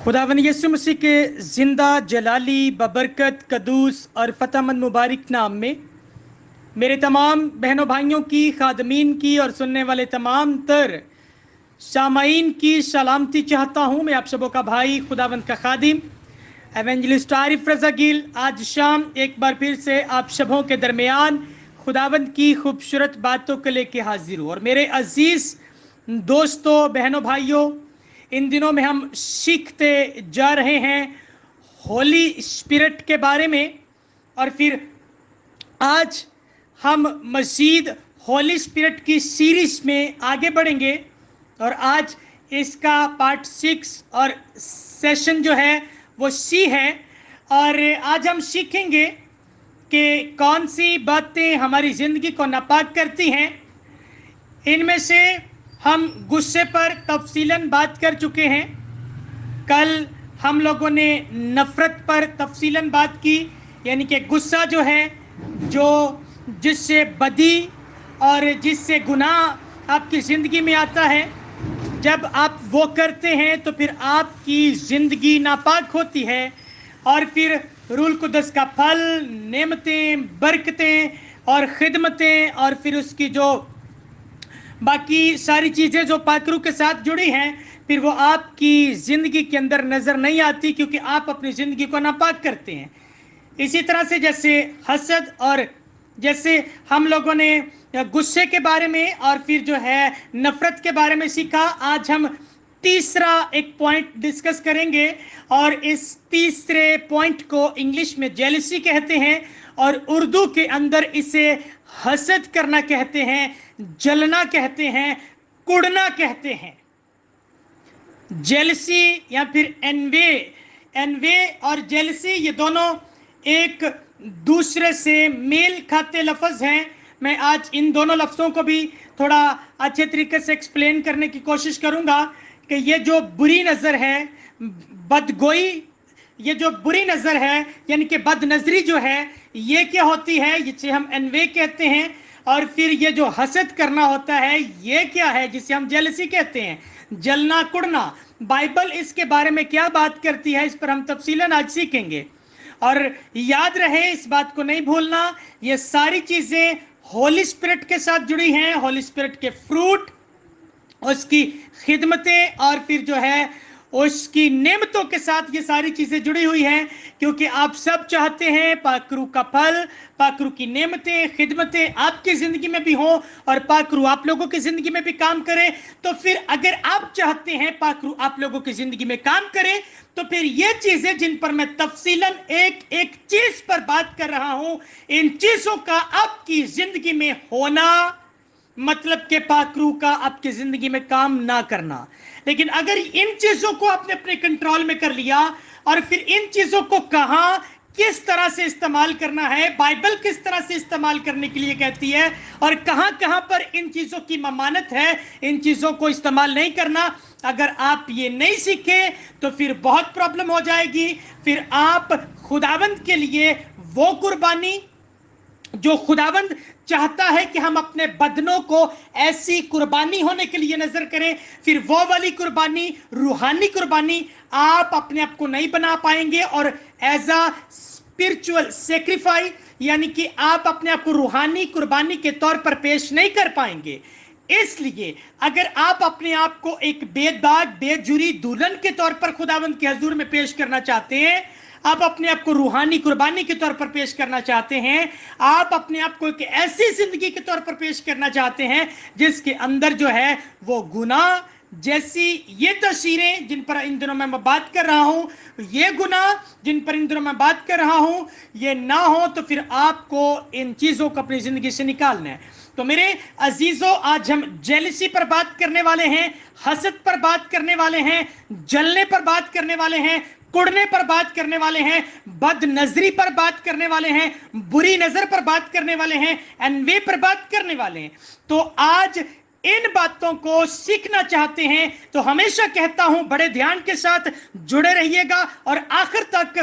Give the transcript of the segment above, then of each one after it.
खुदावन यीशु मसीह के ज़िंदा जलाली बबरकत कदूस और फ़तहमंद मुबारक नाम में मेरे तमाम बहनों भाइयों की खादमीन की और सुनने वाले तमाम तर सामाईन की सलामती चाहता हूँ। मैं आप सबों का भाई खुदावंद का खादिम एवेंजलिस्ट आरिफ रज़ा गिल आज शाम एक बार फिर से आप सबों के दरमियान खुदावंद की खूबसूरत बातों को लेके हाजिर हूँ। और मेरे अजीज़ दोस्तों बहनों भाइयों, इन दिनों में हम सीखते जा रहे हैं होली स्पिरिट के बारे में, और फिर आज हम मज़ीद होली स्पिरिट की सीरीज में आगे बढ़ेंगे। और आज इसका पार्ट 6 और सेशन जो है वो सी है। और आज हम सीखेंगे कि कौन सी बातें हमारी ज़िंदगी को नापाक करती हैं। इनमें से हम गुस्से पर तफसीलन बात कर चुके हैं। कल हम लोगों ने नफ़रत पर तफसीलन बात की, यानी कि गुस्सा जो है जो जिससे बदी और जिससे गुनाह आपकी ज़िंदगी में आता है, जब आप वो करते हैं तो फिर आपकी ज़िंदगी नापाक होती है। और फिर रूल कुदस का फल, नेमतें, बरकतें और ख़िदमतें और फिर उसकी जो बाकी सारी चीज़ें जो पाकरू के साथ जुड़ी हैं, फिर वो आपकी ज़िंदगी के अंदर नज़र नहीं आती, क्योंकि आप अपनी ज़िंदगी को नापाक करते हैं। इसी तरह से जैसे हसद और जैसे हम लोगों ने गुस्से के बारे में और फिर जो है नफ़रत के बारे में सीखा, आज हम तीसरा एक पॉइंट डिस्कस करेंगे। और इस तीसरे पॉइंट को इंग्लिश में जेलसी कहते हैं और उर्दू के अंदर इसे हसद करना कहते हैं, जलना कहते हैं, कुड़ना कहते हैं। जेलसी या फिर एनवे और जेलसी ये दोनों एक दूसरे से मेल खाते लफ्ज़ हैं। मैं आज इन दोनों लफ्ज़ों को भी थोड़ा अच्छे तरीके से एक्सप्लेन करने की कोशिश करूंगा कि ये जो बुरी नज़र है, बदगोई, ये जो बुरी नज़र है यानी कि बद नज़री जो है, ये क्या होती है, जिसे हम एनवे कहते हैं। और फिर ये जो हसद करना होता है, ये क्या है, जिसे हम जेलसी कहते हैं, जलना कुड़ना। बाइबल इसके बारे में क्या बात करती है, इस पर हम तफसीलन आज सीखेंगे। और याद रहे, इस बात को नहीं भूलना, ये सारी चीज़ें होली स्पिरिट के साथ जुड़ी हैं, होली स्पिरिट के फ्रूट, उसकी खिदमतें और फिर जो है उसकी नेमतों के साथ ये सारी चीज़ें जुड़ी हुई हैं। क्योंकि आप सब चाहते हैं पाकरू का फल, पाकरू की नेमतें, खिदमतें आपकी ज़िंदगी में भी हों और पाकरू आप लोगों की ज़िंदगी में भी काम करे। तो फिर अगर आप चाहते हैं पाकरू आप लोगों की ज़िंदगी में काम करे, तो फिर ये चीज़ें जिन पर मैं तफसीलन एक एक चीज़ पर बात कर रहा हूं, इन चीज़ों का आपकी ज़िंदगी में होना मतलब के पाकरू का आपकी जिंदगी में काम ना करना। लेकिन अगर इन चीजों को आपने अपने कंट्रोल में कर लिया और फिर इन चीजों को कहां किस तरह से इस्तेमाल करना है, बाइबल किस तरह से इस्तेमाल करने के लिए कहती है और कहां कहां पर इन चीजों की ममानत है, इन चीजों को इस्तेमाल नहीं करना, अगर आप ये नहीं सीखे तो फिर बहुत प्रॉब्लम हो जाएगी। फिर आप खुदावंद के लिए वो कुर्बानी जो खुदावंद चाहता है कि हम अपने बदनों को ऐसी कुर्बानी होने के लिए नजर करें, फिर वो वाली कुर्बानी, रूहानी कुर्बानी आप अपने आप को नहीं बना पाएंगे और एज अ स्पिरिचुअल सेक्रीफाइस यानी कि आप अपने आप को रूहानी कुर्बानी के तौर पर पेश नहीं कर पाएंगे। इसलिए अगर आप अपने आप को एक बेदाग बेजुरी दुल्हन के तौर पर खुदावंद के हजूर में पेश करना चाहते हैं, आप अपने आप को रूहानी कुर्बानी के तौर पर पेश करना चाहते हैं, आप अपने आप को एक ऐसी जिंदगी के तौर पर पेश करना चाहते हैं जिसके अंदर जो है वो गुनाह जैसी ये तस्वीरें जिन पर इन दिनों में मैं बात कर रहा हूं, ये गुनाह जिन पर इन दिनों में बात कर रहा हूं, ये ना हो, तो फिर आपको इन चीजों को अपनी जिंदगी से निकालना है। तो मेरे अजीजों, आज हम जेलसी पर बात करने वाले हैं, हसद पर बात करने वाले हैं, जलने पर बात करने वाले हैं, कुड़ने पर बात करने वाले हैं, बद नजरी पर बात करने वाले हैं, बुरी नजर पर बात करने वाले हैं, एनवे पर बात करने वाले हैं। तो आज इन बातों को सीखना चाहते हैं तो हमेशा कहता हूं बड़े ध्यान के साथ जुड़े रहिएगा और आखिर तक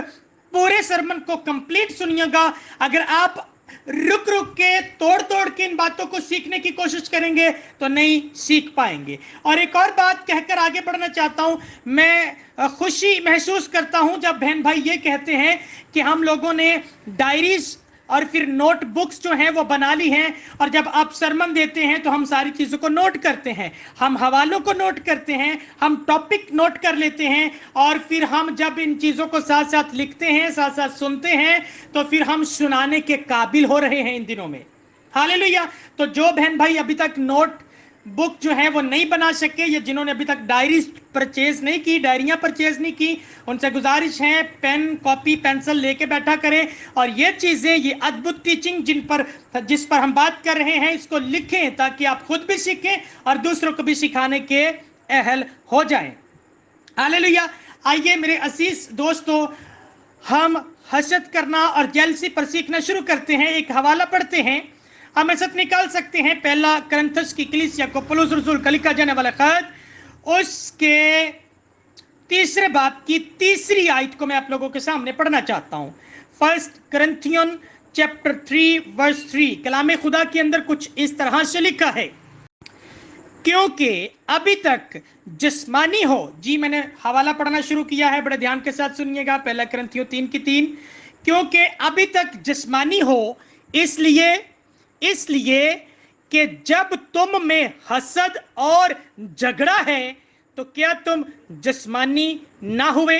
पूरे सरमन को कंप्लीट सुनिएगा। अगर आप रुक रुक के तोड़ तोड़ के इन बातों को सीखने की कोशिश करेंगे तो नहीं सीख पाएंगे। और एक और बात कहकर आगे बढ़ना चाहता हूं, मैं खुशी महसूस करता हूं जब बहन भाई ये कहते हैं कि हम लोगों ने डायरीज और फिर नोट बुक्स जो हैं वो बना ली हैं, और जब आप सरमन देते हैं तो हम सारी चीज़ों को नोट करते हैं, हम हवालों को नोट करते हैं, हम टॉपिक नोट कर लेते हैं, और फिर हम जब इन चीज़ों को साथ साथ लिखते हैं, साथ साथ सुनते हैं, तो फिर हम सुनाने के काबिल हो रहे हैं इन दिनों में। हालेलुया। तो जो बहन भाई अभी तक नोट बुक जो है वो नहीं बना सके, या जिन्होंने अभी तक डायरी परचेज नहीं की, डायरियां परचेज नहीं की, उनसे गुजारिश है पेन कॉपी पेंसिल लेके बैठा करें, और ये चीजें, ये अद्भुत टीचिंग जिस पर हम बात कर रहे हैं, इसको लिखें ताकि आप खुद भी सीखें और दूसरों को भी सिखाने के अहल हो जाएं। हालेलुया। आइए मेरे अजीज दोस्तों, हम हसद करना और जेलसी पर सीखना शुरू करते हैं। एक हवाला पढ़ते हैं, हम हसद निकाल सकते हैं। पहला करंथस की कलीसिया को पौलुस रसूल का लिखा जाने वाला खत, उसके 3 बाब की 3 आयत को मैं आप लोगों के सामने पढ़ना चाहता हूं। 1 करंथियन चैप्टर 3 वर्स 3 कलाम खुदा के अंदर कुछ इस तरह से लिखा है, क्योंकि अभी तक जिस्मानी हो। जी मैंने हवाला पढ़ना शुरू किया है, बड़े ध्यान के साथ सुनिएगा। पहला करंथियों 3:3, क्योंकि अभी तक जिस्मानी हो इसलिए कि जब तुम में हसद और झगड़ा है तो क्या तुम जिस्मानी ना हुए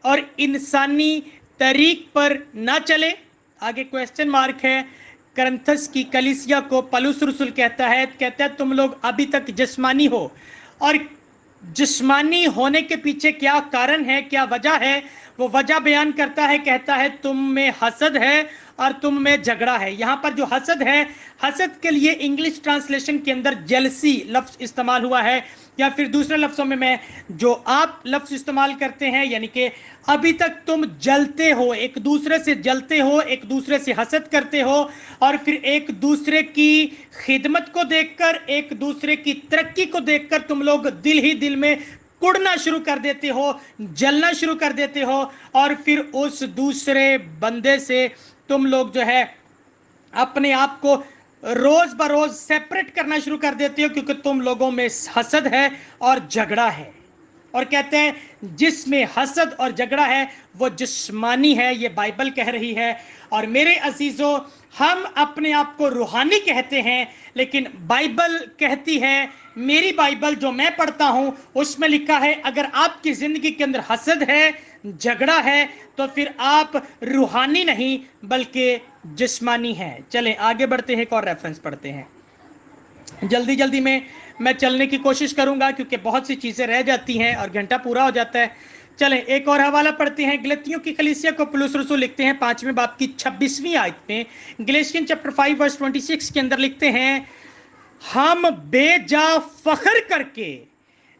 और इंसानी तरीक पर ना चले। आगे क्वेश्चन मार्क है। करंथस की कलीसिया को पौलुस रसूल कहता है तुम लोग अभी तक जिस्मानी हो, और जिस्मानी होने के पीछे क्या कारण है, क्या वजह है, वो वजह बयान करता है। कहता है तुम में हसद है और तुम में झगड़ा है। यहाँ पर जो हसद है, हसद के लिए इंग्लिश ट्रांसलेशन के अंदर जेलसी लफ्ज इस्तेमाल हुआ है, या फिर दूसरे लफ्जों में मैं जो आप लफ्ज इस्तेमाल करते हैं, यानी कि अभी तक तुम जलते हो, एक दूसरे से जलते हो, एक दूसरे से हसद करते हो, और फिर एक दूसरे की खिदमत को देखकर, एक दूसरे की तरक्की को देखकर तुम लोग दिल ही दिल में कुड़ना शुरू कर देते हो, जलना शुरू कर देते हो, और फिर उस दूसरे बंदे से तुम लोग जो है अपने आप को रोज बरोज सेपरेट करना शुरू कर देते हो, क्योंकि तुम लोगों में हसद है और झगड़ा है। और कहते हैं जिसमें हसद और झगड़ा है वो जिस्मानी है, ये बाइबल कह रही है। और मेरे अजीजों, हम अपने आप को रूहानी कहते हैं, लेकिन बाइबल कहती है, मेरी बाइबल जो मैं पढ़ता हूं उसमें लिखा है, अगर आपकी जिंदगी के अंदर हसद है, झगड़ा है, तो फिर आप रूहानी नहीं बल्कि जिस्मानी हैं। चलें आगे बढ़ते हैं, एक और रेफरेंस पढ़ते हैं। जल्दी जल्दी में मैं चलने की कोशिश करूंगा क्योंकि बहुत सी चीजें रह जाती हैं और घंटा पूरा हो जाता है। चलें एक और हवाला पढ़ते हैं। गलतियों की कलीसिया को पौलुस रसूल लिखते हैं 5वें बाब की 26वीं आयत में, गलेशियन चैप्टर 5 वर्स 26 के अंदर लिखते हैं, हम बेजा फख्र करके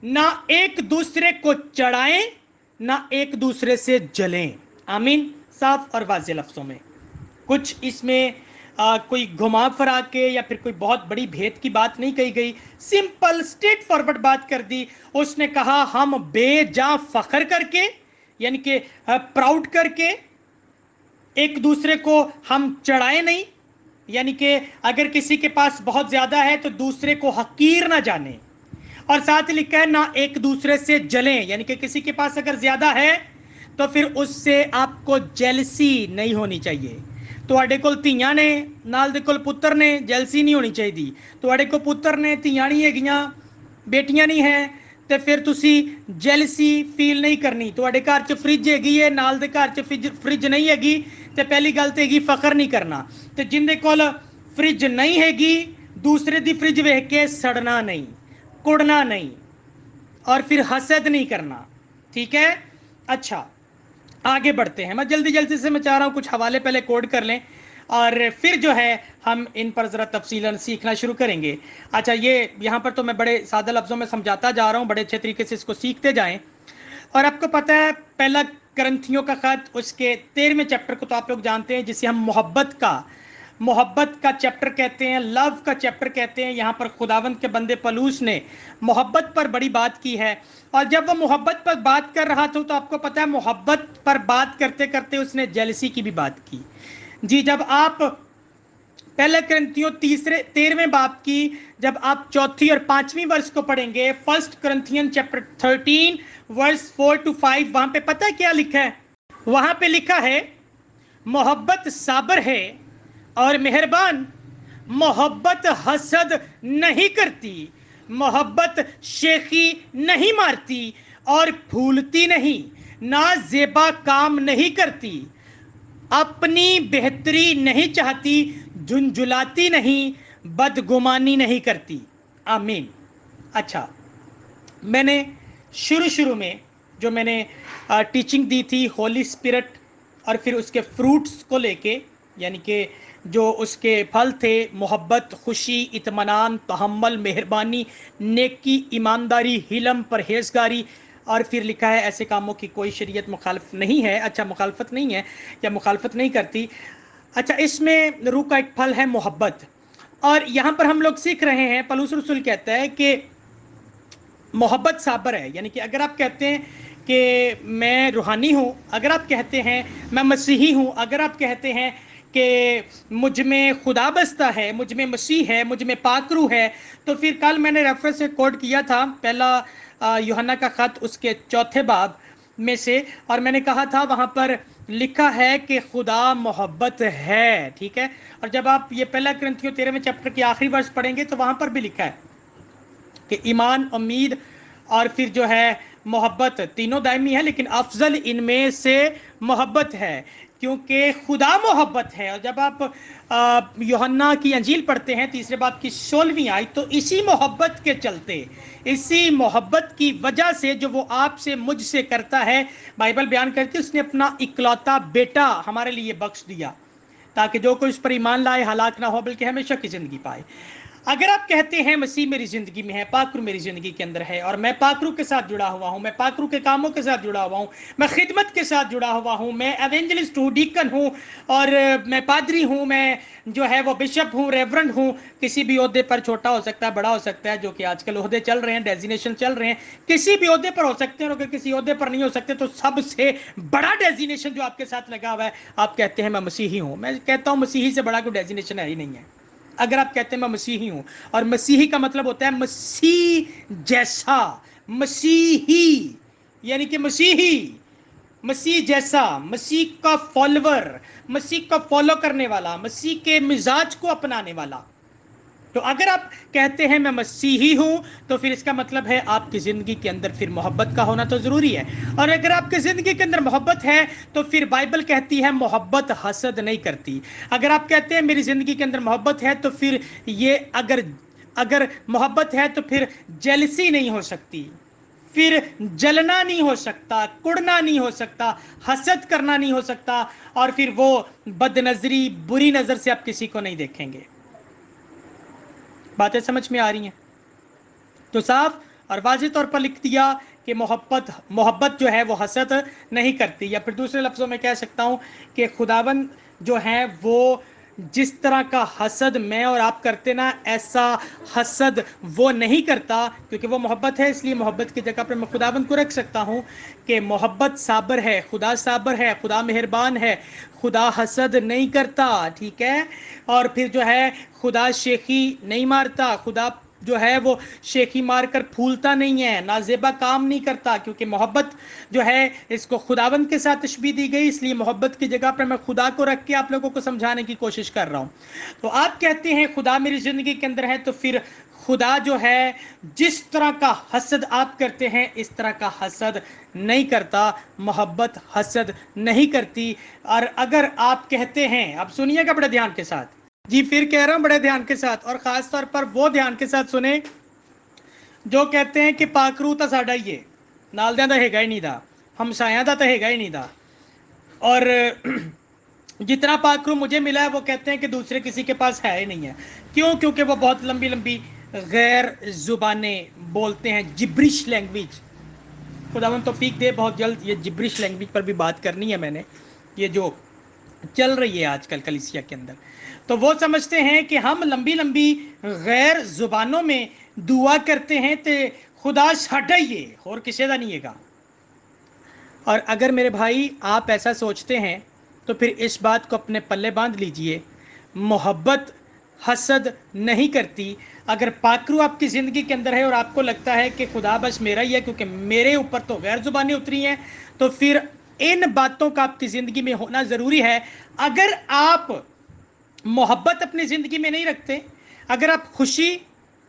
ना एक दूसरे को चढ़ाएं ना एक दूसरे से जलें। आमीन। साफ और वाज़ेह लफ्जों में, कुछ इसमें कोई घुमा फरा के या फिर कोई बहुत बड़ी भेद की बात नहीं कही गई, सिंपल स्ट्रेट फॉरवर्ड बात कर दी। उसने कहा हम बेजा फख्र करके, यानी कि प्राउड करके, एक दूसरे को हम चढ़ाए नहीं, यानी कि अगर किसी के पास बहुत ज्यादा है तो दूसरे को हकीर ना जाने। और साथ ही लिखा है ना एक दूसरे से जलें, यानी कि किसी के पास अगर ज्यादा है तो फिर उससे आपको जेलसी नहीं होनी चाहिए। ਤੁਹਾਡੇ ਕੋਲ ਧੀਆਂ ਨੇ, ਨਾਲ ਦੇ ਕੋਲ ਪੁੱਤਰ ਨੇ, ਜੈਲਸੀ ਨਹੀਂ ਹੋਣੀ ਚਾਹੀਦੀ। ਤੁਹਾਡੇ ਕੋਲ ਪੁੱਤਰ ਨੇ, ਧੀਆਂ ਨਹੀਂ ਹੈਗੀਆਂ, ਬੇਟੀਆਂ ਨਹੀਂ ਹੈ, ਤੇ ਫਿਰ ਤੁਸੀਂ ਜੈਲਸੀ ਫੀਲ ਨਹੀਂ ਕਰਨੀ। ਤੁਹਾਡੇ ਘਰ 'ਚ ਫ੍ਰਿਜ ਹੈਗੀ ਹੈ, ਨਾਲ ਦੇ ਘਰ 'ਚ ਫ੍ਰਿਜ ਨਹੀਂ ਹੈਗੀ, ਤੇ ਪਹਿਲੀ ਗੱਲ ਤੇ ਹੈਗੀ ਫਖਰ ਨਹੀਂ ਕਰਨਾ। ਤੇ ਜਿੰਦੇ ਕੋਲ ਫ੍ਰਿਜ ਨਹੀਂ ਹੈਗੀ, ਦੂਸਰੇ ਦੀ ਫ੍ਰਿਜ ਵੇਖ ਕੇ ਸੜਨਾ ਨਹੀਂ, ਕੁੜਨਾ नहीं, और फिर हसद नहीं करना। ठीक है, अच्छा आगे बढ़ते हैं। मैं जल्दी जल्दी से मैं चाह रहा हूँ कुछ हवाले पहले कोड कर लें और फिर जो है हम इन पर ज़रा तफसीलन सीखना शुरू करेंगे। अच्छा, ये यहाँ पर तो मैं बड़े सादा लफ्ज़ों में समझाता जा रहा हूँ, बड़े अच्छे तरीके से इसको सीखते जाएं। और आपको पता है पहला करंथियों का ख़त उसके 13वें चैप्टर को तो आप लोग जानते हैं, जिसे हम मोहब्बत का चैप्टर कहते हैं, लव का चैप्टर कहते हैं। यहाँ पर खुदावंद के बंदे पौलुस ने मोहब्बत पर बड़ी बात की है। और जब वो मोहब्बत पर बात कर रहा था तो आपको पता है मोहब्बत पर बात करते करते उसने जेलसी की भी बात की। जी, जब आप पहला करंथियों 13वें बाब की जब आप चौथी और 5वीं वर्ष को पढ़ेंगे, 1 Corinthians चैप्टर 13 वर्स 4 to 5, वहां पे पता है क्या लिखा है? वहां पे लिखा है मोहब्बत साबर है और मेहरबान, मोहब्बत हसद नहीं करती, मोहब्बत शेखी नहीं मारती और फूलती नहीं, ना जेबा काम नहीं करती, अपनी बेहतरी नहीं चाहती, झुंझुलाती नहीं, बदगुमानी नहीं करती। आमीन। अच्छा, मैंने शुरू में जो मैंने टीचिंग दी थी होली स्पिरिट और फिर उसके फ्रूट्स को लेके, यानी कि जो उसके फल थे, मोहब्बत, खुशी, इत्मीनान, तहम्मुल, मेहरबानी, नेकी, ईमानदारी, हिलम, परहेजगारी, और फिर लिखा है ऐसे कामों की कोई शरीयत मुखालफ नहीं है। अच्छा, मुखालफत नहीं है या मुखालफत नहीं करती। अच्छा, इसमें रूह का एक फल है मोहब्बत, और यहाँ पर हम लोग सीख रहे हैं, पौलुस रसूल कहता है कि मोहब्बत साबर है, यानी कि अगर आप कहते हैं कि मैं रूहानी हूँ, अगर आप कहते हैं मैं मसीही हूँ, अगर आप कहते हैं कि मुझ में खुदा बसता है, मुझ में मसीह है, मुझ में पाकरू है, तो फिर कल मैंने रेफरेंस से कोट किया था पहला यूहन्ना का खत उसके 4 बाब में से, और मैंने कहा था वहाँ पर लिखा है कि खुदा मोहब्बत है, ठीक है। और जब आप ये पहला करंथियों 13वें चैप्टर की आखिरी वर्ष पढ़ेंगे तो वहाँ पर भी लिखा है कि ईमान, उम्मीद और फिर जो है मोहब्बत, तीनों दायमी है, लेकिन अफजल इनमें से मोहब्बत है, क्योंकि खुदा मोहब्बत है। और जब आप यूहन्ना की अंजील पढ़ते हैं 3 बाब की 16वीं आयत, तो इसी मोहब्बत के चलते, इसी मोहब्बत की वजह से जो वो आपसे मुझसे करता है, बाइबल बयान करती है उसने अपना इकलौता बेटा हमारे लिए बख्श दिया, ताकि जो कोई उस पर ईमान लाए हलाक ना हो बल्कि हमेशा की जिंदगी पाए। अगर आप कहते हैं मसीह मेरी जिंदगी में है, पाकरू मेरी जिंदगी के अंदर है, और मैं पाकरू के साथ जुड़ा हुआ हूं, मैं पाकरू के कामों के साथ जुड़ा हुआ हूं, मैं खिदमत के साथ जुड़ा हुआ हूं, मैं एवेंजलिस्ट हूं, डीकन हूं, और मैं पादरी हूं, मैं जो है वो बिशप हूं, रेवरेंड हूं, किसी भी ओहदे पर, छोटा हो सकता है, बड़ा हो सकता है, जो कि आजकल ओहदे चल रहे हैं, डेजिनेशन चल रहे हैं, किसी भी ओहदे पर हो सकते हैं, और अगर किसी ओहदे पर नहीं हो सकते तो सबसे बड़ा डेजिनेशन जो आपके साथ लगा हुआ है, आप कहते हैं मैं मसीही हूं। मैं कहता हूं मसीही से बड़ा कोई डेजिनेशन है ही नहीं है। अगर आप कहते हैं मैं मसीही हूं, और मसीही का मतलब होता है मसीह जैसा, मसीही यानी कि मसीही, मसीह जैसा, मसीह का फॉलोवर, मसीह का फॉलो करने वाला, मसीह के मिजाज को अपनाने वाला। तो अगर आप कहते हैं मैं मसीही हूं, तो फिर इसका मतलब है आपकी जिंदगी के अंदर फिर मोहब्बत का होना तो जरूरी है। और अगर आपकी जिंदगी के अंदर मोहब्बत है तो फिर बाइबल कहती है मोहब्बत हसद नहीं करती। अगर आप कहते हैं मेरी जिंदगी के अंदर मोहब्बत है, तो फिर ये अगर मोहब्बत है तो फिर जेलसी नहीं हो सकती, फिर जलना नहीं हो सकता, कुड़ना नहीं हो सकता, हसद करना नहीं हो सकता, और फिर वो बदनजरी, बुरी नजर से आप किसी को नहीं देखेंगे। बातें समझ में आ रही हैं? तो साफ और वाज़ेह तौर पर लिख दिया कि मोहब्बत जो है वो हसद नहीं करती, या फिर दूसरे लफ्ज़ों में कह सकता हूँ कि खुदावन जो है वो जिस तरह का हसद मैं और आप करते ना, ऐसा हसद वो नहीं करता, क्योंकि वो मोहब्बत है। इसलिए मोहब्बत की जगह पर मैं खुदावन को रख सकता हूँ कि मोहब्बत साबर है, खुदा साबर है, खुदा मेहरबान है, खुदा हसद नहीं करता, ठीक है। और फिर जो है खुदा शेखी नहीं मारता, खुदा जो है वो शेखी मारकर फूलता नहीं है, नाजेबा काम नहीं करता, क्योंकि मोहब्बत जो है इसको खुदावंद के साथ तशबीह दी गई। इसलिए मोहब्बत की जगह पर मैं खुदा को रख के आप लोगों को समझाने की कोशिश कर रहा हूं। तो आप कहते हैं खुदा मेरी जिंदगी के अंदर है, तो फिर खुदा जो है जिस तरह का हसद आप करते हैं इस तरह का हसद नहीं करता, मोहब्बत हसद नहीं करती। और अगर आप कहते हैं, आप सुनिएगा बड़े ध्यान के साथ जी, फिर कह रहा हूं बड़े ध्यान के साथ, और खास तौर पर वो ध्यान के साथ सुने जो कहते हैं कि पाकरू तो साडा ही है, नालदियां दा हैगा ही नहीं दा, हमसायां दा तो हैगा ही नहीं दा, और जितना पाकरू मुझे मिला है वो कहते हैं कि दूसरे किसी के पास है ही नहीं है। क्यों? क्योंकि वो बहुत लंबी लंबी गैर जुबानें बोलते हैं, जिब्रिश लैंग्वेज। खुदावन तौफीक दे, बहुत जल्द ये जिब्रिश लैंग्वेज पर भी बात करनी है मैंने, ये जो चल रही है आजकल कलीसिया के अंदर। तो वो समझते हैं कि हम लंबी लंबी गैर जुबानों में दुआ करते हैं तो खुदा साडा ही है और किसी का नहीं हैगा। और अगर मेरे भाई आप ऐसा सोचते हैं तो फिर इस बात को अपने पल्ले बांध लीजिए, मोहब्बत हसद नहीं करती। अगर पाकरू आपकी ज़िंदगी के अंदर है और आपको लगता है कि खुदा बस मेरा ही है क्योंकि मेरे ऊपर तो गैर जुबानी उतरी हैं, तो फिर इन बातों का आपकी ज़िंदगी में होना ज़रूरी है। अगर आप मोहब्बत अपनी ज़िंदगी में नहीं रखते, अगर आप खुशी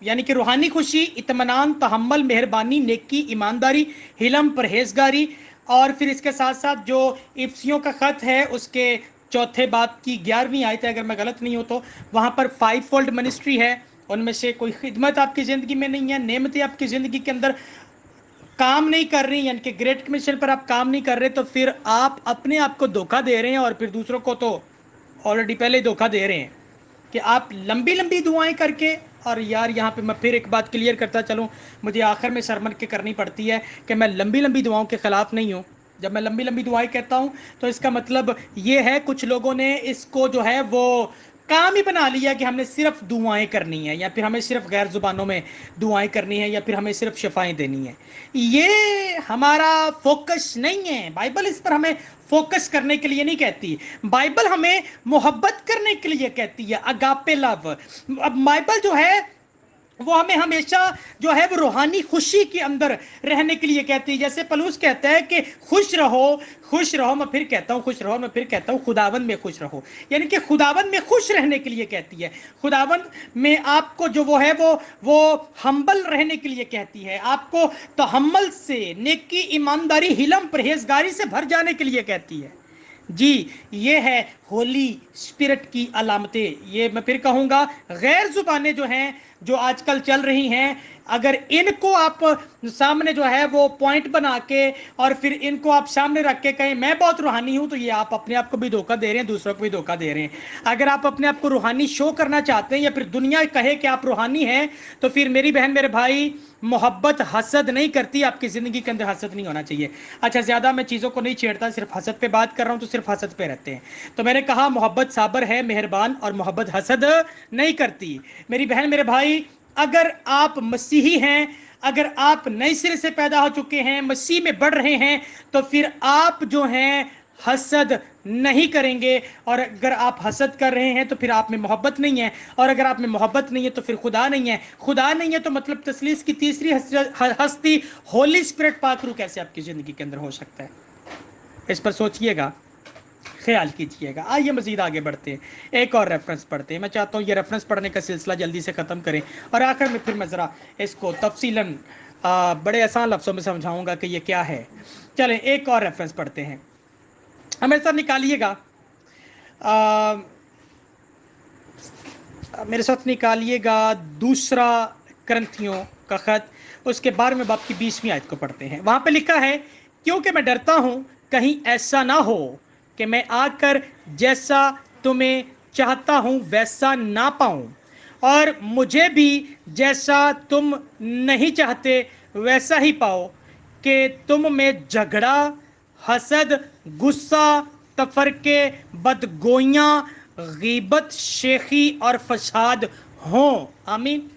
यानी कि रूहानी खुशी, इत्मीनान, तहम्मुल, मेहरबानी, नेकी, ईमानदारी, हिलम, परहेजगारी, और फिर इसके साथ साथ जो इफ्सियों का ख़त है उसके चौथे बाब की 11वीं आयत है, अगर मैं गलत नहीं हूँ तो वहाँ पर 5 फोल्ड मिनिस्ट्री है, उनमें से कोई खिदमत आपकी ज़िंदगी में नहीं है, नेमतें आपकी ज़िंदगी के अंदर काम नहीं कर रही, यानी कि ग्रेट कमीशन पर आप काम नहीं कर रहे, तो फिर आप अपने आप को धोखा दे रहे हैं और फिर दूसरों को तो ऑलरेडी पहले ही धोखा दे रहे हैं कि आप लंबी लंबी दुआएं करके। और यार यहाँ पे मैं फिर एक बात क्लियर करता चलूँ, मुझे आखिर में शर्मन के करनी पड़ती है कि मैं लंबी लंबी दुआओं के ख़िलाफ़ नहीं हूँ। जब मैं लंबी लंबी दुआएं कहता हूँ तो इसका मतलब ये है, कुछ लोगों ने इसको जो है वो काम ही बना लिया कि हमने सिर्फ दुआएं करनी है, या फिर हमें सिर्फ गैर ज़ुबानों में दुआएं करनी है, या फिर हमें सिर्फ शफाएं देनी है। ये हमारा फोकस नहीं है। बाइबल इस पर हमें फोकस करने के लिए नहीं कहती, बाइबल हमें मोहब्बत करने के लिए कहती है, अगापे लव। अब बाइबल जो है वो हमें हमेशा जो है वो रूहानी खुशी के अंदर रहने के लिए कहती है। जैसे पलूस कहता है कि खुश रहो, खुश रहो, मैं फिर कहता हूँ खुश रहो, मैं फिर कहता हूँ खुदावंद में खुश रहो, यानी कि खुदावंद में खुश रहने के लिए कहती है। खुदावंद में आपको जो वो है वो हम्बल रहने के लिए कहती है, आपको तहम्मुल से, नेकी, ईमानदारी, हिलम, परहेजगारी से भर जाने के लिए कहती है। जी, ये है होली स्पिरिट की अलामतें। ये मैं फिर कहूँगा, गैर जुबानें जो हैं जो आजकल चल रही हैं, अगर इनको आप सामने जो है वो पॉइंट बना के और फिर इनको आप सामने रख के कहें मैं बहुत रूहानी हूं, तो ये आप अपने आप को भी धोखा दे रहे हैं, दूसरों को भी धोखा दे रहे हैं। अगर आप अपने आप को रूहानी शो करना चाहते हैं या फिर दुनिया कहे कि आप रूहानी हैं, तो फिर मेरी बहन मेरे भाई, मोहब्बत हसद नहीं करती, आपकी ज़िंदगी के अंदर हसद नहीं होना चाहिए। अच्छा, ज़्यादा मैं चीज़ों को नहीं छेड़ता, सिर्फ हसद पे बात कर रहा हूँ तो सिर्फ हसद पे रहते हैं। तो मैंने कहा मोहब्बत साबर है, मेहरबान, और मोहब्बत हसद नहीं करती। मेरी बहन मेरे भाई, अगर आप मसीही हैं, अगर आप नए सिरे से पैदा हो चुके हैं, मसीह में बढ़ रहे हैं, तो फिर आप जो हैं हसद नहीं करेंगे। और अगर आप हसद कर रहे हैं तो फिर आप में मोहब्बत नहीं है, और अगर आप में मोहब्बत नहीं है तो फिर खुदा नहीं है। खुदा नहीं है तो मतलब तसलीस की तीसरी हस्ती होली स्पिरिट पाकरू कैसे आपकी ज़िंदगी के अंदर हो सकता है? इस पर सोचिएगा, ख्याल कीजिएगा। आइए मज़ीद आगे बढ़ते हैं, एक और रेफरेंस पढ़ते हैं। मैं चाहता हूँ ये रेफरेंस पढ़ने का सिलसिला जल्दी से ख़त्म करें और आखिर में फिर मैं ज़रा इसको तफसीलन बड़े आसान लफ्ज़ों में समझाऊँगा कि ये क्या है। चलें एक और रेफरेंस पढ़ते हैं, हमें साथ निकालिएगा, मेरे साथ निकालिएगा दूसरा करंथियों का ख़त, उसके 12वें बाब की 20वीं आयत को पढ़ते हैं। वहाँ पे लिखा है, क्योंकि मैं डरता हूँ कहीं ऐसा ना हो कि मैं आकर जैसा तुम्हें चाहता हूँ वैसा ना पाऊँ, और मुझे भी जैसा तुम नहीं चाहते वैसा ही पाओ, कि तुम में झगड़ा, हसद, गुस्सा, तफरके, बदगोइयाँ, गीबत, शेखी और फसाद हों। आमीन।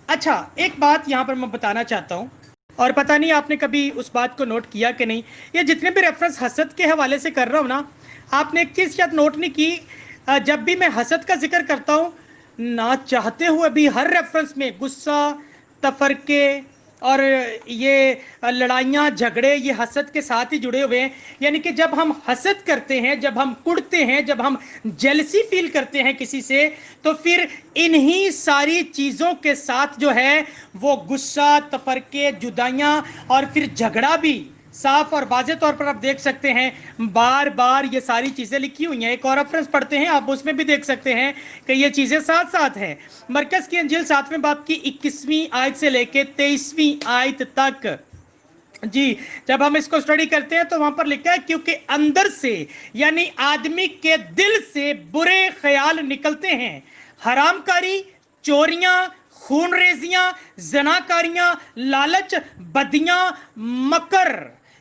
अच्छा, एक बात यहाँ पर मैं बताना चाहता हूँ, और पता नहीं आपने कभी उस बात को नोट किया कि नहीं, ये जितने भी रेफरेंस हसद के हवाले से कर रहा हूँ ना, आपने एक चीज़ शायद नोट नहीं की, जब भी मैं हसद का जिक्र करता हूँ, ना चाहते हुए भी हर रेफरेंस में गुस्सा, तफरके और ये लड़ाइयाँ, झगड़े, ये हसद के साथ ही जुड़े हुए हैं। यानी कि जब हम हसद करते हैं, जब हम कुड़ते हैं, जब हम जेलसी फील करते हैं किसी से, तो फिर इन्हीं सारी चीज़ों के साथ जो है वो गुस्सा, तफरके, जुदाइयाँ और फिर झगड़ा भी साफ और वाज़े तौर पर आप देख सकते हैं, बार बार ये सारी चीज़ें लिखी हुई हैं। एक और रेफरेंस पढ़ते हैं, आप उसमें भी देख सकते हैं कि ये चीज़ें साथ साथ हैं। मरकज़ की अंजील 7वें बाब की 21वीं आयत से लेके 23वीं आयत तक, जी, जब हम इसको स्टडी करते हैं तो वहां पर लिखा है, क्योंकि अंदर से यानी आदमी के दिल से बुरे ख्याल निकलते हैं, हरामकारी, चोरियां, खूनरेजियां, जनाकारियां, लालच, बदियां, मकर,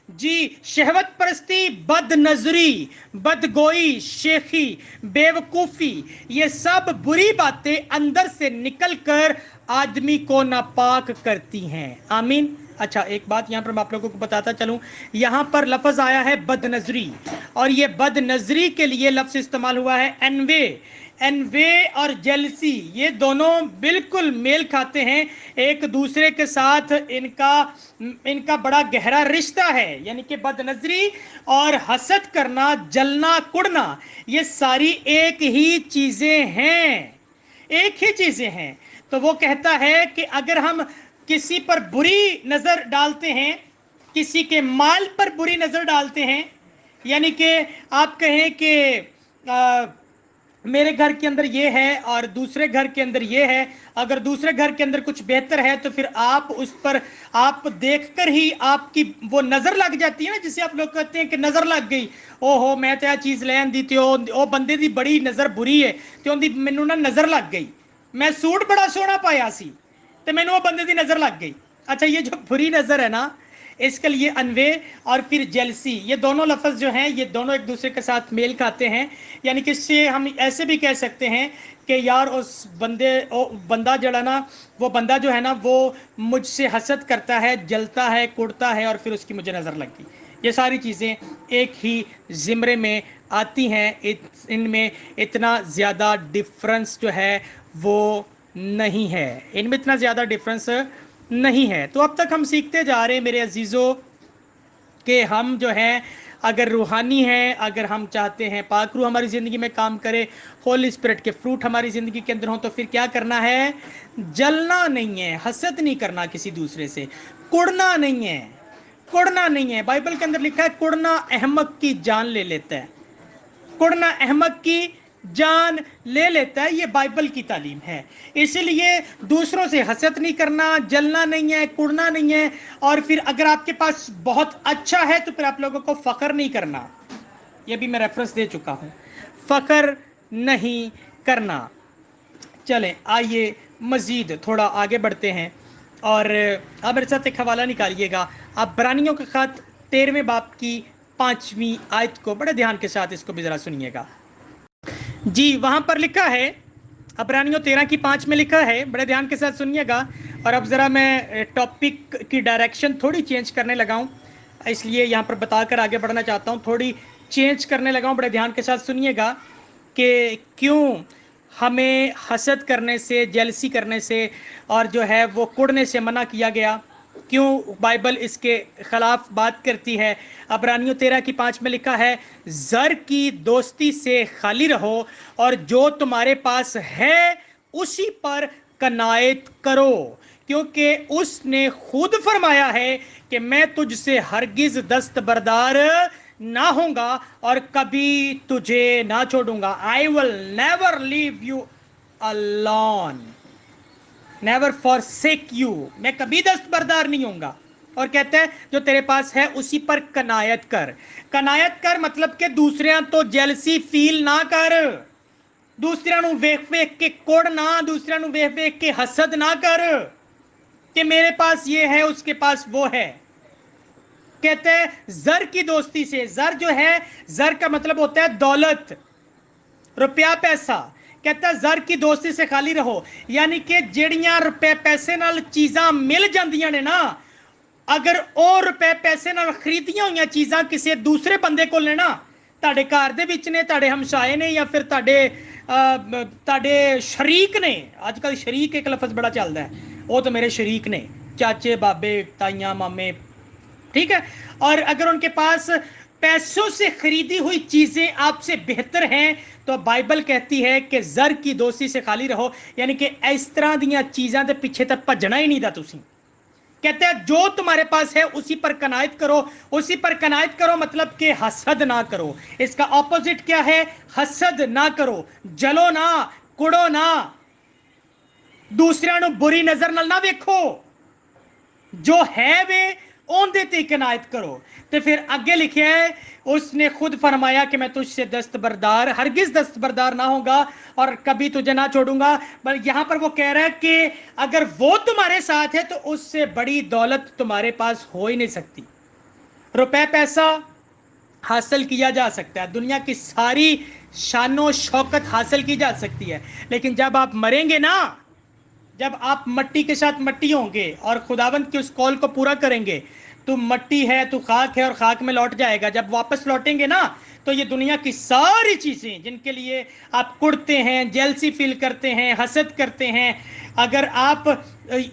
जी, शहवत परस्ती, बद नजरी, बदगोई, शेखी, बेवकूफ़ी, ये सब बुरी बातें अंदर से निकलकर आदमी को नापाक करती हैं। आमीन। अच्छा, एक बात यहाँ पर मैं आप लोगों को बताता चलूँ, यहाँ पर लफ्ज़ आया है बदनजरी, और ये बदनजरी के लिए लफ्ज़ इस्तेमाल हुआ है एनवे। एनवे और जेलसी ये दोनों बिल्कुल मेल खाते हैं, एक दूसरे के साथ इनका बड़ा गहरा रिश्ता है। यानी कि बदनजरी और हसद करना, जलना, कुड़ना, ये सारी एक ही चीजें हैं, एक ही चीजें हैं। तो वो कहता है कि अगर हम किसी पर बुरी नजर डालते हैं, किसी के माल पर बुरी नजर डालते हैं, यानी कि आप कहें कि मेरे घर के अंदर ये है और दूसरे घर के अंदर ये है, अगर दूसरे घर के अंदर कुछ बेहतर है तो फिर आप उस पर आप देखकर ही आपकी वो नजर लग जाती है ना, जिसे आप लोग कहते हैं कि नजर लग गई, ओहो मैं तो यह चीज ले आंदी थी, ओ बंदे दी बड़ी नजर बुरी है ते ओंदी मैनू ना नजर लग गई, मैं सूट बड़ा सोहना पाया सी ते मैनू वो बंदे दी नजर लग गई। अच्छा, ये जो बुरी नजर है ना, इसके लिए अनवे और फिर जेलसी, ये दोनों लफ्ज़ जो हैं ये दोनों एक दूसरे के साथ मेल खाते हैं। यानी कि इससे हम ऐसे भी कह सकते हैं कि यार उस बंदा जड़ा ना, वो बंदा जो है ना वो मुझसे हसद करता है, जलता है, कुड़ता है और फिर उसकी मुझे नज़र लग गई। ये सारी चीज़ें एक ही ज़िमरे में आती हैं, इनमें इतना ज़्यादा डिफरेंस जो है वो नहीं है, इनमें इतना ज़्यादा डिफरेंस नहीं है। तो अब तक हम सीखते जा रहे हैं मेरे अजीज़ों कि हम जो हैं अगर रूहानी हैं, अगर हम चाहते हैं पाक रूह हमारी ज़िंदगी में काम करे, होली स्पिरिट के फ्रूट हमारी ज़िंदगी के अंदर हों, तो फिर क्या करना है? जलना नहीं है, हसद नहीं करना किसी दूसरे से, कुड़ना नहीं है, कुड़ना नहीं है। बाइबल के अंदर लिखा है कुड़ना अहमक की जान ले लेता है, कुड़ना अहमक की जान ले लेता है, ये बाइबल की तालीम है। इसलिए दूसरों से हसद नहीं करना, जलना नहीं है, कुड़ना नहीं है। और फिर अगर आपके पास बहुत अच्छा है तो फिर आप लोगों को फख्र नहीं करना, ये भी मैं रेफरेंस दे चुका हूं, फख्र नहीं करना। चलें आइए मजीद थोड़ा आगे बढ़ते हैं और आप मेरे साथ एक हवाला निकालिएगा। आप इब्रानियों का खत 13वें बाब की 5वीं आयत को बड़े ध्यान के साथ इसको भी ज़रा सुनिएगा जी। वहाँ पर लिखा है, इब्रानियों 13:5 में लिखा है, बड़े ध्यान के साथ सुनिएगा। और अब ज़रा मैं टॉपिक की डायरेक्शन थोड़ी चेंज करने लगा हूँ, इसलिए यहाँ पर बताकर आगे बढ़ना चाहता हूँ, थोड़ी चेंज करने लगा हूँ। बड़े ध्यान के साथ सुनिएगा कि क्यों हमें हसद करने से, जेलसी करने से और जो है वो कुड़ने से मना किया गया, क्यों बाइबल इसके खिलाफ बात करती है। इब्रानियों 13:5 में लिखा है, ज़र की दोस्ती से खाली रहो और जो तुम्हारे पास है उसी पर कनायत करो, क्योंकि उसने खुद फरमाया है कि मैं तुझसे हरगिज दस्तबरदार ना होऊंगा और कभी तुझे ना छोड़ूंगा। I will never leave you alone, never forsake you, मैं कभी दस्तबरदार नहीं होऊंगा। और कहता है जो तेरे पास है उसी पर कनायत कर। कनायत कर मतलब कि दूसरे तो जेलसी फील ना कर, दूसरे वेख वेख के कोड़ ना, दूसरे वेख वेख के हसद ना कर कि मेरे पास ये है उसके पास वो है। कहते हैं जर की दोस्ती से, जर जो है, जर का मतलब होता है दौलत, रुपया, पैसा। कहता है जर की दोस्ती से खाली रहो, यानी कि जेड़ियां रुपए पैसे नाल चीज़ां मिल जांदियां ने ना, अगर ਉਹ रुपए पैसे नाल खरीदियां हुई चीज़ां किसी दूसरे बंदे को लेना, ਤੁਹਾਡੇ घर ਦੇ ਵਿੱਚ ਨੇ, ਤੁਹਾਡੇ ਹਮਸ਼ਾਏ ਨੇ ਜਾਂ ਫਿਰ ਤੁਹਾਡੇ ਸ਼ਰੀਕ ਨੇ। ਅੱਜਕੱਲ ਸ਼ਰੀਕ ਇੱਕ ਲਫ਼ਜ਼ बड़ा ਚੱਲਦਾ है, वो तो मेरे शरीक ने, चाचे बाबे ताइयां मामे, ठीक है। और अगर उनके पास पैसों से खरीदी हुई चीजें आपसे बेहतर हैं तो बाइबल कहती है कि जर की दोस्ती से खाली रहो, यानी कि इस तरह दी चीज़ों के पीछे तक भजना ही नहीं था तुसी। कहते हैं जो तुम्हारे पास है उसी पर कनायत करो, उसी पर कनायत करो मतलब कि हसद ना करो। इसका ऑपोजिट क्या है? हसद ना करो, जलो ना, कुड़ो ना, दूसरे बुरी नजर नाल ना देखो, जो है वे ओंदे ते कनायत करो। तो फिर आगे लिखे है, उसने खुद फरमाया कि मैं तुझसे दस्तबरदार, हरगिज दस्तबरदार ना होगा और कभी तुझे ना छोड़ूंगा। पर यहां पर वो कह रहा है कि अगर वो तुम्हारे साथ है तो उससे बड़ी दौलत तुम्हारे पास हो ही नहीं सकती। रुपए पैसा हासिल किया जा सकता है, दुनिया की सारी शानो शौकत हासिल की जा सकती है, लेकिन जब आप मरेंगे ना, जब आप मट्टी के साथ मट्टी होंगे और खुदावंद की उस कॉल को पूरा करेंगे, तू मट्टी है, तू खाक है और खाक में लौट जाएगा। जब वापस लौटेंगे ना तो ये दुनिया की सारी चीज़ें जिनके लिए आप कुड़ते हैं, जेलसी फील करते हैं, हसद करते हैं, अगर आप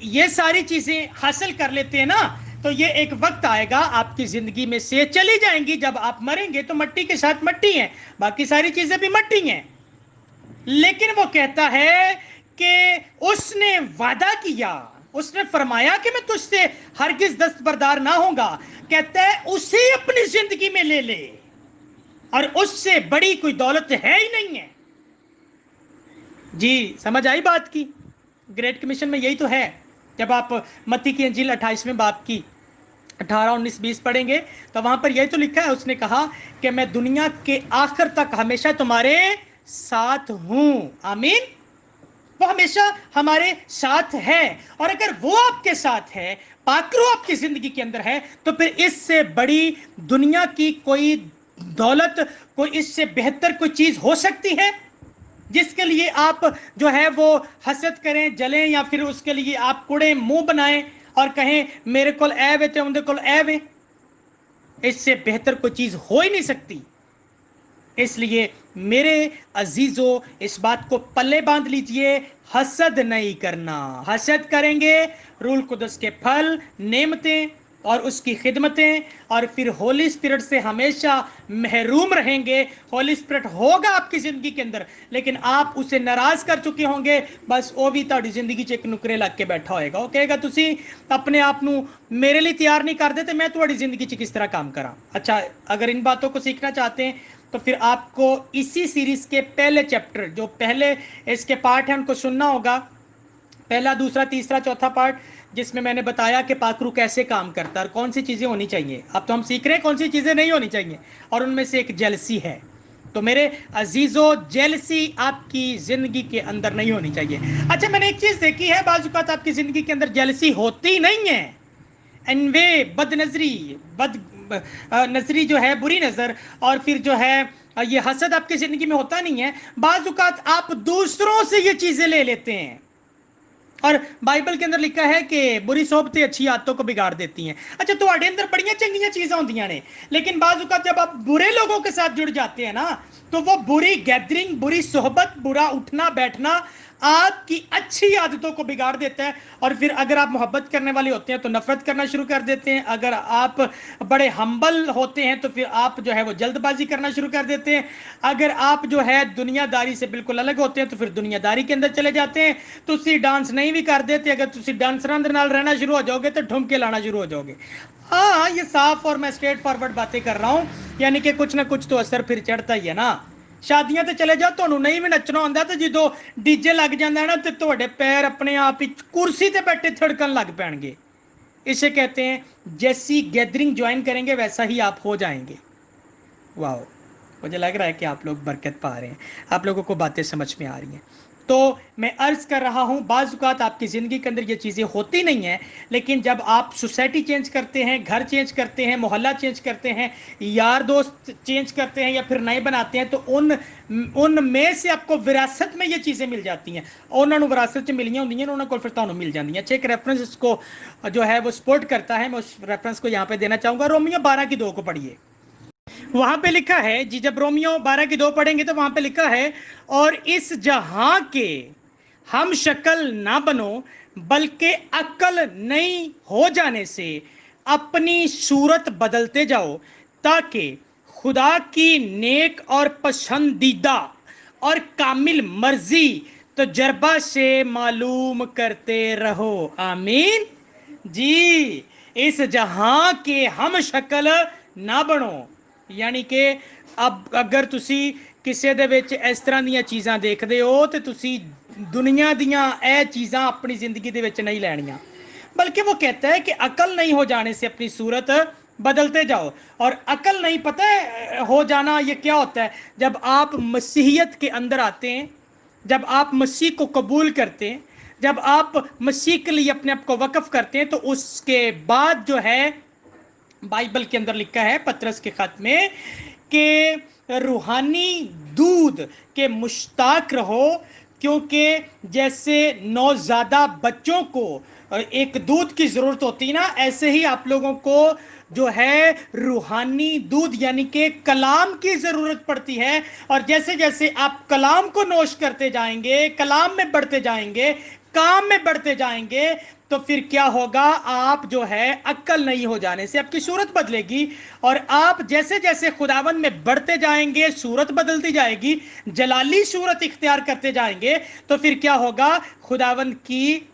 ये सारी चीज़ें हासिल कर लेते हैं ना, तो ये एक वक्त आएगा आपकी ज़िंदगी में से चली जाएंगी। जब आप मरेंगे तो मट्टी के साथ मट्टी है, बाकी सारी चीज़ें भी मट्टी हैं। लेकिन वो कहता है कि उसने वादा किया, उसने फरमाया कि मैं तुझसे हरगिज दस्तबरदार ना होगा। कहता है उसे अपनी जिंदगी में ले ले, और उससे बड़ी कोई दौलत है ही नहीं है। जी समझ आई बात की? ग्रेट कमीशन में यही तो है। जब आप मत्ती की अंजील 28वें बाब की 18, 19, 20 पढ़ेंगे तो वहां पर यही तो लिखा है, उसने कहा कि मैं दुनिया के आखिर तक हमेशा तुम्हारे साथ हूं। आमीन। वो हमेशा हमारे साथ है, और अगर वो आपके साथ है, पाकरू आपकी जिंदगी के अंदर है, तो फिर इससे बड़ी दुनिया की कोई दौलत, कोई इससे बेहतर कोई चीज हो सकती है जिसके लिए आप जो है वो हसद करें, जलें, या फिर उसके लिए आप कुड़े मुंह बनाएं और कहें मेरे को ऐब है, उनके को ऐब है? इससे बेहतर कोई चीज हो ही नहीं सकती। इसलिए मेरे अजीजों, इस बात को पल्ले बांध लीजिए, हसद नहीं करना। हसद करेंगे रूल कुदस के फल, नेमतें और उसकी खिदमतें, और फिर होली स्पिरिट से हमेशा महरूम रहेंगे। होली स्पिरिट होगा आपकी जिंदगी के अंदर, लेकिन आप उसे नाराज कर चुके होंगे। बस वो भी ਤੁਹਾਡੀ जिंदगी च एक नुकरे लग के बैठा होएगा। वो कहेगा ਤੁਸੀਂ अपने आप ਨੂੰ मेरे लिए तैयार नहीं कर देते, मैं ਤੁਹਾਡੀ जिंदगी च किस तरह काम करा। अच्छा, अगर इन बातों को सीखना चाहते हैं तो फिर आपको इसी सीरीज के पहले चैप्टर, जो पहले इसके पार्ट हैं, उनको सुनना होगा। पहला, दूसरा, तीसरा, चौथा पार्ट, जिसमें मैंने बताया कि पाकरू कैसे काम करता है और कौन सी चीज़ें होनी चाहिए। अब तो हम सीख रहे हैं कौन सी चीज़ें नहीं होनी चाहिए, और उनमें से एक जेलसी है। तो मेरे अजीजों, जेलसी आपकी ज़िंदगी के अंदर नहीं होनी चाहिए। अच्छा, मैंने एक चीज़ देखी है, बाज़ औक़ात आपकी ज़िंदगी के अंदर जेलसी होती नहीं है। एनवे बदनजरी, बद नजरी जो है, बुरी नज़र, और फिर जो है ये हसद आपकी ज़िंदगी में होता नहीं है। बाज़ औक़ात आप दूसरों से ये चीज़ें ले लेते हैं, और बाइबल के अंदर लिखा है कि बुरी सोबतें अच्छी आदतों को बिगाड़ देती हैं। अच्छा, तुम्हारे अंदर बड़ियां चंगियां चीज़ें होंदियां ने, लेकिन बाज़ औक़ात जब आप बुरे लोगों के साथ जुड़ जाते हैं ना, तो वो बुरी गैदरिंग, बुरी सोहबत, बुरा उठना बैठना आपकी अच्छी आदतों को बिगाड़ देता है। और फिर अगर आप मोहब्बत करने वाले होते हैं तो नफरत करना शुरू कर देते हैं। अगर आप बड़े हम्बल होते हैं तो फिर आप जो है वो जल्दबाजी करना शुरू कर देते हैं। अगर आप जो है दुनियादारी से बिल्कुल अलग होते हैं तो फिर दुनियादारी के अंदर चले जाते हैं। तुसी डांस नहीं भी कर देते, अगर तुसी डांसरां दे नाल रहना शुरू हो जाओगे तो ठुमके लाना शुरू हो जाओगे। हाँ, ये साफ और मैं स्ट्रेट फॉरवर्ड बातें कर रहा हूँ, यानी कि कुछ ना कुछ तो असर फिर चढ़ता ही है ना। शादियां ते चले जाओ, ਤੁਹਾਨੂੰ नहीं भी नचना ਹੁੰਦਾ ਤੇ ਜਦੋਂ ਡੀਜੇ ਲੱਗ ਜਾਂਦਾ ਨਾ ਤੇ ਤੁਹਾਡੇ पैर अपने आप ही कुर्सी ਤੇ बैठे थिड़कन लग पैणगे। इसे कहते हैं जैसी गैदरिंग ज्वाइन करेंगे वैसा ही आप हो जाएंगे। वाह, मुझे लग रहा है कि आप लोग बरकत पा रहे हैं, आप लोगों को बातें समझ में आ रही हैं। तो मैं अर्ज कर रहा हूँ, बाज़ औक़ात आपकी ज़िंदगी के अंदर ये चीज़ें होती नहीं हैं, लेकिन जब आप सोसाइटी चेंज करते हैं, घर चेंज करते हैं, मोहल्ला चेंज करते हैं, यार दोस्त चेंज करते हैं, या फिर नए बनाते हैं, तो उनमें से आपको विरासत में ये चीज़ें मिल जाती हैं। उन्होंने विरासत च मिलियां होंगी, उन्होंने को फिर तो मिल जाती हैं। अच्छा, एक रेफरेंस इसको जो है वो सपोर्ट करता है, मैं उस रेफरेंस को यहाँ पे देना चाहूँगा। रोमियो 12:2 को पढ़िए। वहां पे लिखा है जी, जब रोमियो 12:2 पढ़ेंगे तो वहां पे लिखा है, और इस जहां के हम शक्ल ना बनो, बल्कि अक्ल नहीं हो जाने से अपनी सूरत बदलते जाओ, ताकि खुदा की नेक और पसंदीदा और कामिल मर्जी तजर्बा से मालूम करते रहो। आमीन जी। इस जहां के हम शक्ल ना बनो, यानी कि अब अगर तुसी किसी दे विच इस तरह ਦੀਆਂ चीज़ां देखते हो तो तुसी दुनिया दियां ਇਹ चीज़ां अपनी ज़िंदगी दे विच नहीं लैणियां, बल्कि वो कहता है कि अकल नहीं हो जाने से अपनी सूरत बदलते जाओ। और अकल नहीं, पता है हो जाना ये क्या होता है? जब आप मसीहियत के अंदर आते हैं, जब आप मसीह को कबूल करते हैं, जब आप मसीह के लिए अपने आप को वक्फ करते हैं, तो उसके बाद जो है बाइबल के अंदर लिखा है पतरस के खत में कि रूहानी दूध के मुश्ताक रहो, क्योंकि जैसे नौज़ादा बच्चों को एक दूध की जरूरत होती है ना, ऐसे ही आप लोगों को जो है रूहानी दूध यानी कि कलाम की जरूरत पड़ती है। और जैसे जैसे आप कलाम को नोश करते जाएंगे, कलाम में बढ़ते जाएंगे, काम में बढ़ते जाएंगे, तो फिर क्या होगा, आप जो है अक्ल नहीं हो जाने से आपकी सूरत बदलेगी। और आप जैसे जैसे खुदावंद में बढ़ते जाएंगे, सूरत बदलती जाएगी, जलाली सूरत इख्तियार करते जाएंगे, तो फिर क्या होगा, खुदावंद की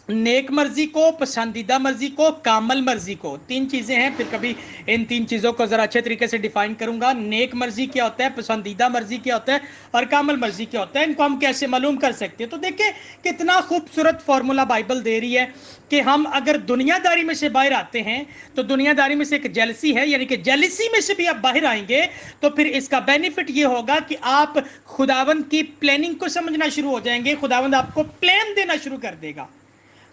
नेक मर्जी को, पसंदीदा मर्जी को, कामल मर्जी को, तीन चीजें हैं। फिर कभी इन तीन चीजों को जरा अच्छे तरीके से डिफाइन करूंगा। नेक मर्जी क्या होता है, पसंदीदा मर्जी क्या होता है, और कामल मर्जी क्या होता है, इनको हम कैसे मालूम कर सकते हैं। तो देखिए कितना खूबसूरत फॉर्मूला बाइबल दे रही है कि हम अगर दुनियादारी में से बाहर आते हैं, तो दुनियादारी में से एक जेलसी है, यानी कि जेलसी में से भी आप बाहर आएंगे, तो फिर इसका बेनिफिट ये होगा कि आप खुदावंद की प्लानिंग को समझना शुरू हो जाएंगे। खुदावंद आपको प्लान देना शुरू कर देगा।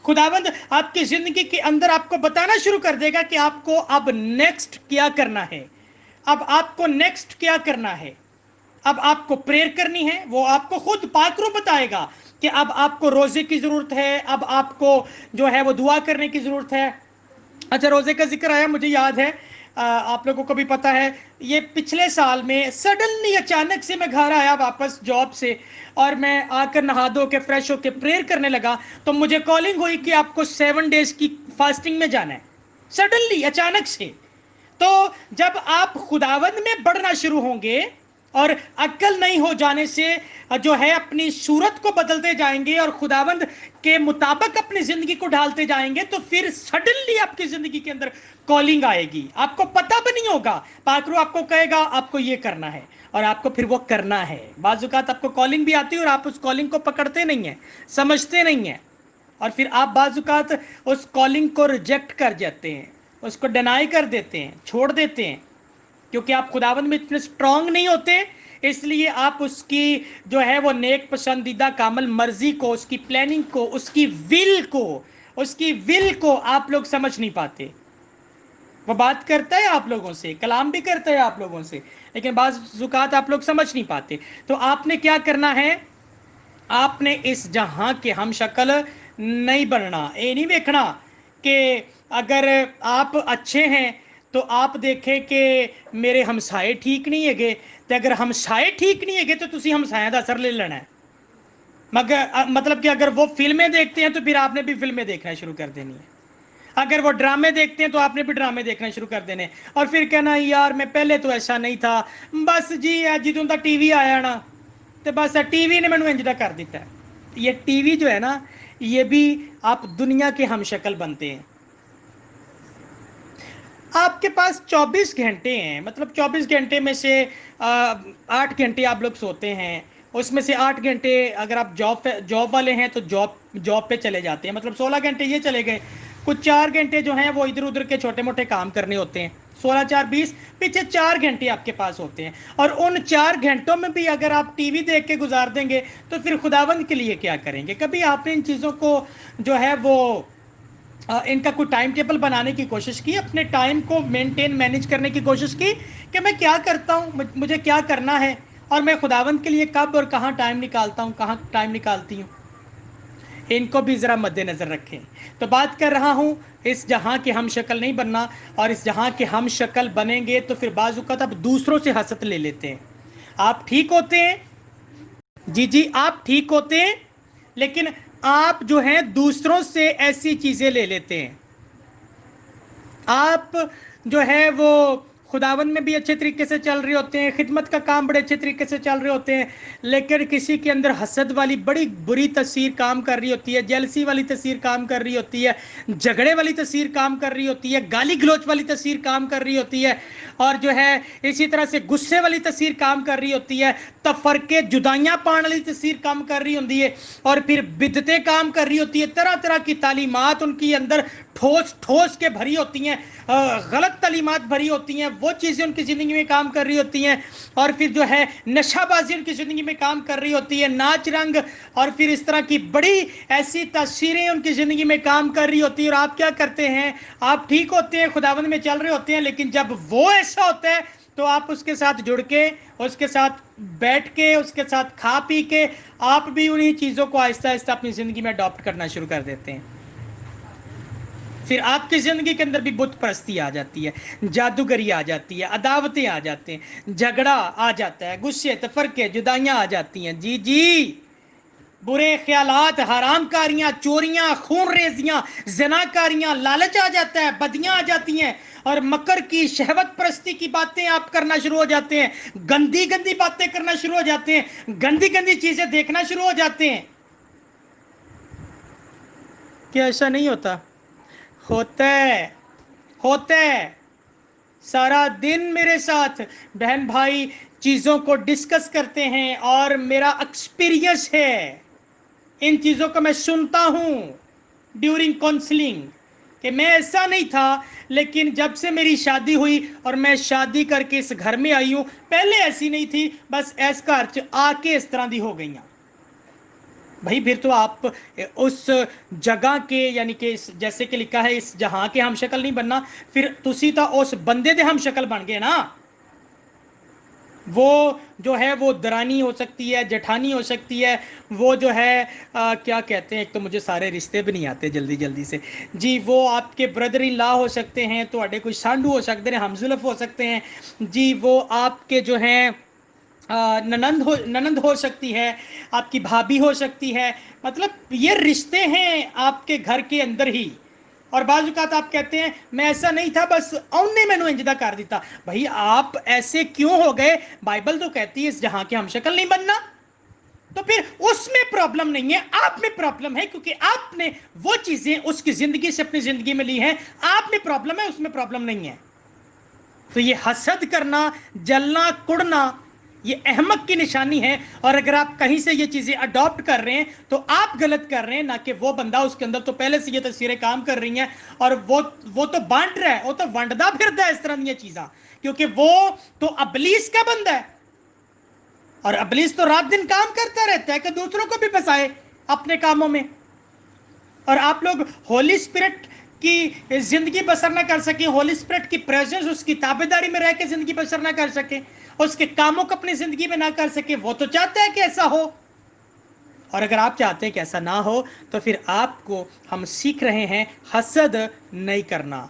खुदावंद आपकी जिंदगी के अंदर आपको बताना शुरू कर देगा कि आपको अब नेक्स्ट क्या करना है, अब आपको नेक्स्ट क्या करना है, अब आपको प्रेयर करनी है। वो आपको खुद पाकरू बताएगा कि अब आपको रोजे की जरूरत है, अब आपको जो है वो दुआ करने की जरूरत है। अच्छा, रोजे का जिक्र आया, मुझे याद है, आप लोगों को भी पता है, ये पिछले साल में सडनली अचानक से मैं घर आया वापस जॉब से, और मैं आकर नहा धो के फ्रेश होके प्रेयर करने लगा, तो मुझे कॉलिंग हुई कि आपको 7 डेज की फास्टिंग में जाना है, सडनली अचानक से। तो जब आप खुदावंद में बढ़ना शुरू होंगे और अक्ल नहीं हो जाने से जो है अपनी सूरत को बदलते जाएंगे और खुदावंद के मुताबिक अपनी जिंदगी को ढालते जाएंगे, तो फिर सडनली आपकी जिंदगी के अंदर कॉलिंग आएगी, आपको पता भी नहीं होगा। पाकरू आपको कहेगा आपको ये करना है, और आपको फिर वो करना है। बाजुकात आपको कॉलिंग भी आती है और आप उस कॉलिंग को पकड़ते नहीं है, समझते नहीं है, और फिर आप बाजुकात उस कॉलिंग को रिजेक्ट कर जाते हैं, उसको डिनाई कर देते हैं, छोड़ देते हैं, क्योंकि आप खुदावंद में इतने स्ट्रांग नहीं होते। इसलिए आप उसकी जो है वो नेक पसंदीदा कामल मर्जी को, उसकी प्लानिंग को, उसकी विल को आप लोग समझ नहीं पाते। वो बात करता है आप लोगों से, कलाम भी करता है आप लोगों से, लेकिन बाज़ ज़ुकात आप लोग समझ नहीं पाते। तो आपने क्या करना है, आपने इस जहां के हम शक्ल नहीं बनना। ये नहीं देखना कि अगर आप अच्छे हैं तो आप देखें कि मेरे हमसाए ठीक नहीं है, तो अगर हमसाए ठीक नहीं है तो तुसी हमसाया का असर ले लेना है। मगर मतलब कि अगर वो फिल्में देखते हैं तो फिर आपने भी फिल्में देखना शुरू कर देनी है, अगर वो ड्रामे देखते हैं तो आपने भी ड्रामे देखना शुरू कर देने, और फिर कहना यार मैं पहले तो ऐसा नहीं था, बस जी जो तक टीवी आया ना, तो बस टीवी ने मैंने इंजदा कर दिता है। ये टीवी जो है ना, ये भी आप दुनिया के हम शक्ल बनते हैं। आपके पास 24 घंटे हैं, मतलब 24 घंटे में से 8 घंटे आप लोग सोते हैं, उसमें से 8 घंटे अगर आप जॉब वाले हैं तो जॉब पे चले जाते हैं, मतलब 16 घंटे ये चले गए। कुछ 4 घंटे जो हैं वो इधर उधर के छोटे मोटे काम करने होते हैं, 16 4 20, पीछे 4 घंटे आपके पास होते हैं। और उन 4 घंटों में भी अगर आप टीवी देख के गुजार देंगे तो फिर खुदावंद के लिए क्या करेंगे। कभी आपने इन चीज़ों को जो है वो इनका कोई टाइम टेबल बनाने की कोशिश की, अपने टाइम को मेंटेन मैनेज करने की कोशिश की कि मैं क्या करता हूँ, मुझे क्या करना है, और मैं खुदावंद के लिए कब और कहाँ टाइम निकालता हूँ, कहाँ टाइम निकालती हूँ। इनको भी ज़रा मद्देनज़र रखें। तो बात कर रहा हूँ, इस जहाँ के हम शक्ल नहीं बनना, और इस जहाँ के हम शक्ल बनेंगे तो फिर बाज़-औक़ात आप दूसरों से हसत ले लेते हैं। आप ठीक होते हैं, जी आप ठीक होते हैं, लेकिन आप जो हैं दूसरों से ऐसी चीज़ें ले लेते हैं। आप जो है वो खुदावन में भी अच्छे तरीके से चल रहे होते हैं, खिदमत का काम बड़े अच्छे तरीके से चल रहे होते हैं, लेकिन किसी के अंदर हसद वाली बड़ी बुरी तस्वीर काम कर रही होती है, जेलसी वाली तस्वीर काम कर रही होती है, झगड़े वाली तस्वीर काम कर रही होती है, गाली गलोच वाली तस्वीर काम कर रही होती है, और जो है इसी तरह से गुस्से वाली तस्वीर काम कर रही होती है, तफरके जुदाइयाँ पाने वाली तस्वीर काम कर रही होती है, और फिर बिदतें काम कर रही होती है, तरह तरह की तालीमात उनकी अंदर ठोस ठोस के भरी होती हैं, गलत तालीमात भरी होती हैं, वो चीज़ें उनकी ज़िंदगी में काम कर रही होती हैं, और फिर जो है नशाबाजी उनकी ज़िंदगी में काम कर रही होती है, नाच रंग, और फिर इस तरह की बड़ी ऐसी तस्वीरें उनकी ज़िंदगी में काम कर रही होती है। और आप क्या करते हैं, आप ठीक होते हैं, खुदावंद में चल रहे होते हैं, लेकिन जब वो ऐसा होता है तो आप उसके साथ जुड़ के, उसके साथ बैठ के, उसके साथ खा पी के आप भी उन्हीं चीज़ों को आहिस्ता आहिस्ता अपनी ज़िंदगी में अडॉप्ट करना शुरू कर देते हैं। फिर आपकी ज़िंदगी के अंदर भी बुत परस्ती आ जाती है, जादूगरी आ जाती है, अदावतें आ जाते हैं, झगड़ा आ जाता है, गुस्से तफरके जुदाइयाँ आ जाती हैं। जी जी, बुरे ख्यालात, हरामकारियाँ, चोरियाँ, खून रेजियाँ, ज़नाकारियाँ, लालच आ जाता है, बदियाँ आ जाती हैं, और मकर की शहवत परस्ती की बातें आप करना शुरू हो जाते हैं, गंदी गंदी बातें करना शुरू हो जाते हैं, गंदी गंदी चीज़ें देखना शुरू हो जाते हैं। क्या ऐसा नहीं होता? होता है, होता है। सारा दिन मेरे साथ बहन भाई चीज़ों को डिस्कस करते हैं, और मेरा एक्सपीरियंस है, इन चीज़ों को मैं सुनता हूँ ड्यूरिंग काउंसलिंग, कि मैं ऐसा नहीं था, लेकिन जब से मेरी शादी हुई और मैं शादी करके इस घर में आई हूँ, पहले ऐसी नहीं थी, बस ऐस घर च आके इस तरह दी हो गई। भाई फिर तो आप उस जगह के, यानी कि जैसे कि लिखा है इस जहां के हम शक्ल नहीं बनना, फिर तुसी तो उस बंदे दे हम शक्ल बन गए ना। वो जो है वो दरानी हो सकती है, जेठानी हो सकती है, वो जो है क्या कहते हैं, एक तो मुझे सारे रिश्ते भी नहीं आते जल्दी जल्दी से जी, वो आपके ब्रदर इन लॉ हो सकते हैं, तो कोई सांडू हो सकते हैं, हमजुल्फ हो सकते हैं जी, वो आपके जो हैं ननंद हो सकती है, आपकी भाभी हो सकती है, मतलब ये रिश्ते हैं आपके घर के अंदर ही। और बाज़ औक़ात आप कहते हैं मैं ऐसा नहीं था, बस औने मैनू इंजदा कर दिता। भाई आप ऐसे क्यों हो गए? बाइबल तो कहती है इस जहां के हम शक्ल नहीं बनना। तो फिर उसमें प्रॉब्लम नहीं है, आप में प्रॉब्लम है, क्योंकि आपने वो चीजें उसकी जिंदगी से अपनी जिंदगी में ली हैं। आप में प्रॉब्लम है, उसमें प्रॉब्लम नहीं है। तो ये हसद करना, जलना, कुड़ना, ये अहमक की निशानी है। और अगर आप कहीं से ये चीजें अडॉप्ट कर रहे हैं तो आप गलत कर रहे हैं, ना कि वो बंदा। उसके अंदर तो पहले से ये तस्वीरें काम कर रही हैं, और वो तो बांट रहा है, वो तो वंडदा फिरता है इस तरह की चीज़ा, क्योंकि वो तो अबलीस का बंदा है, और अबलीस तो रात दिन काम करता रहता है कि दूसरों को भी फंसाए अपने कामों में। और आप लोग होली स्पिरिट की जिंदगी बसर ना कर सके, होली स्पिरिट की प्रेजेंस, उसकी ताबेदारी में रह के जिंदगी बसर ना कर सके, उसके कामों को अपनी जिंदगी में ना कर सके। वो तो चाहता है कि ऐसा हो, और अगर आप चाहते हैं कि ऐसा ना हो, तो फिर आपको हम सीख रहे हैं हसद नहीं करना।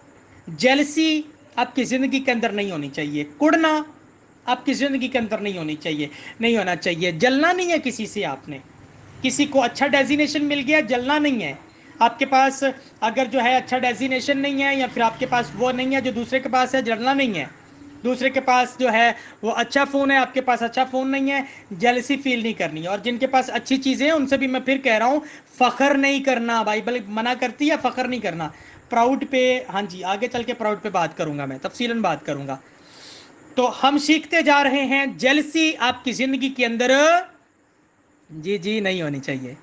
जेलसी आपकी ज़िंदगी के अंदर नहीं होनी चाहिए, कुड़ना आपकी ज़िंदगी के अंदर नहीं होनी चाहिए, नहीं होना चाहिए। जलना नहीं है किसी से, आपने किसी को अच्छा डेजिनेशन मिल गया, जलना नहीं है। आपके पास अगर जो है अच्छा डेजिनेशन नहीं है, या फिर आपके पास वो नहीं है जो दूसरे के पास है, जलना नहीं है। दूसरे के पास जो है वो अच्छा फ़ोन है, आपके पास अच्छा फ़ोन नहीं है, जेलसी फील नहीं करनी है। और जिनके पास अच्छी चीज़ें हैं उनसे भी मैं फिर कह रहा हूँ, फ़ख्र नहीं करना। बाइबल मना करती है फ़ख्र नहीं करना। प्राउड पे, हाँ जी, आगे चल के प्राउड पे बात करूँगा, मैं तफसीलन बात करूँगा। तो हम सीखते जा रहे हैं, जेलसी आपकी ज़िंदगी के अंदर जी जी नहीं होनी चाहिए।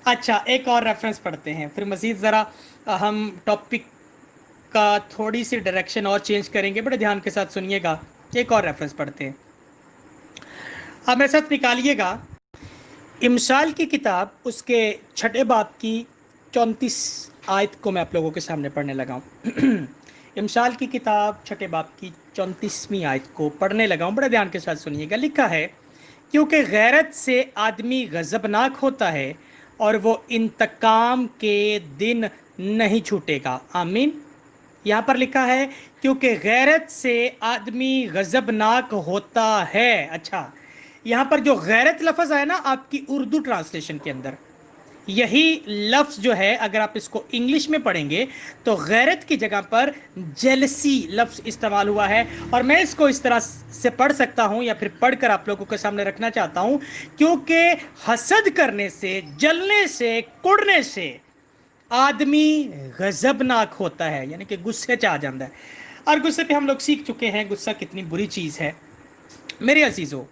अच्छा, एक और रेफरेंस पढ़ते हैं, फिर मज़ीद ज़रा हम टॉपिक का थोड़ी सी डायरेक्शन और चेंज करेंगे। बड़े ध्यान के साथ सुनिएगा। एक और रेफरेंस पढ़ते हैं, आप मेरे साथ निकालिएगा। इमसाल की किताब, उसके छठे बाब की 34 आयत को मैं आप लोगों के सामने पढ़ने लगा हूँ। इमसाल की किताब छठे बाब की 34वीं आयत को पढ़ने लगा हूँ, बड़े ध्यान के साथ सुनिएगा। लिखा है, क्योंकि गैरत से आदमी गज़बनाक होता है और वो इंतकाम के दिन नहीं छूटेगा। आमीन। यहाँ पर लिखा है, क्योंकि गैरत से आदमी गज़बनाक होता है। अच्छा, यहाँ पर जो गैरत लफ्ज़ है ना, आपकी उर्दू ट्रांसलेशन के अंदर यही लफ्ज़ जो है, अगर आप इसको इंग्लिश में पढ़ेंगे तो गैरत की जगह पर जेलसी लफ्ज़ इस्तेमाल हुआ है। और मैं इसको इस तरह से पढ़ सकता हूँ, या फिर पढ़कर आप लोगों के सामने रखना चाहता हूँ, क्योंकि हसद करने से, जलने से, कुड़ने से आदमी गज़बनाक होता है, यानी कि गुस्से च आ जाता है। और गुस्से पे हम लोग सीख चुके हैं गुस्सा कितनी बुरी चीज़ है। मेरे अजीज़ों,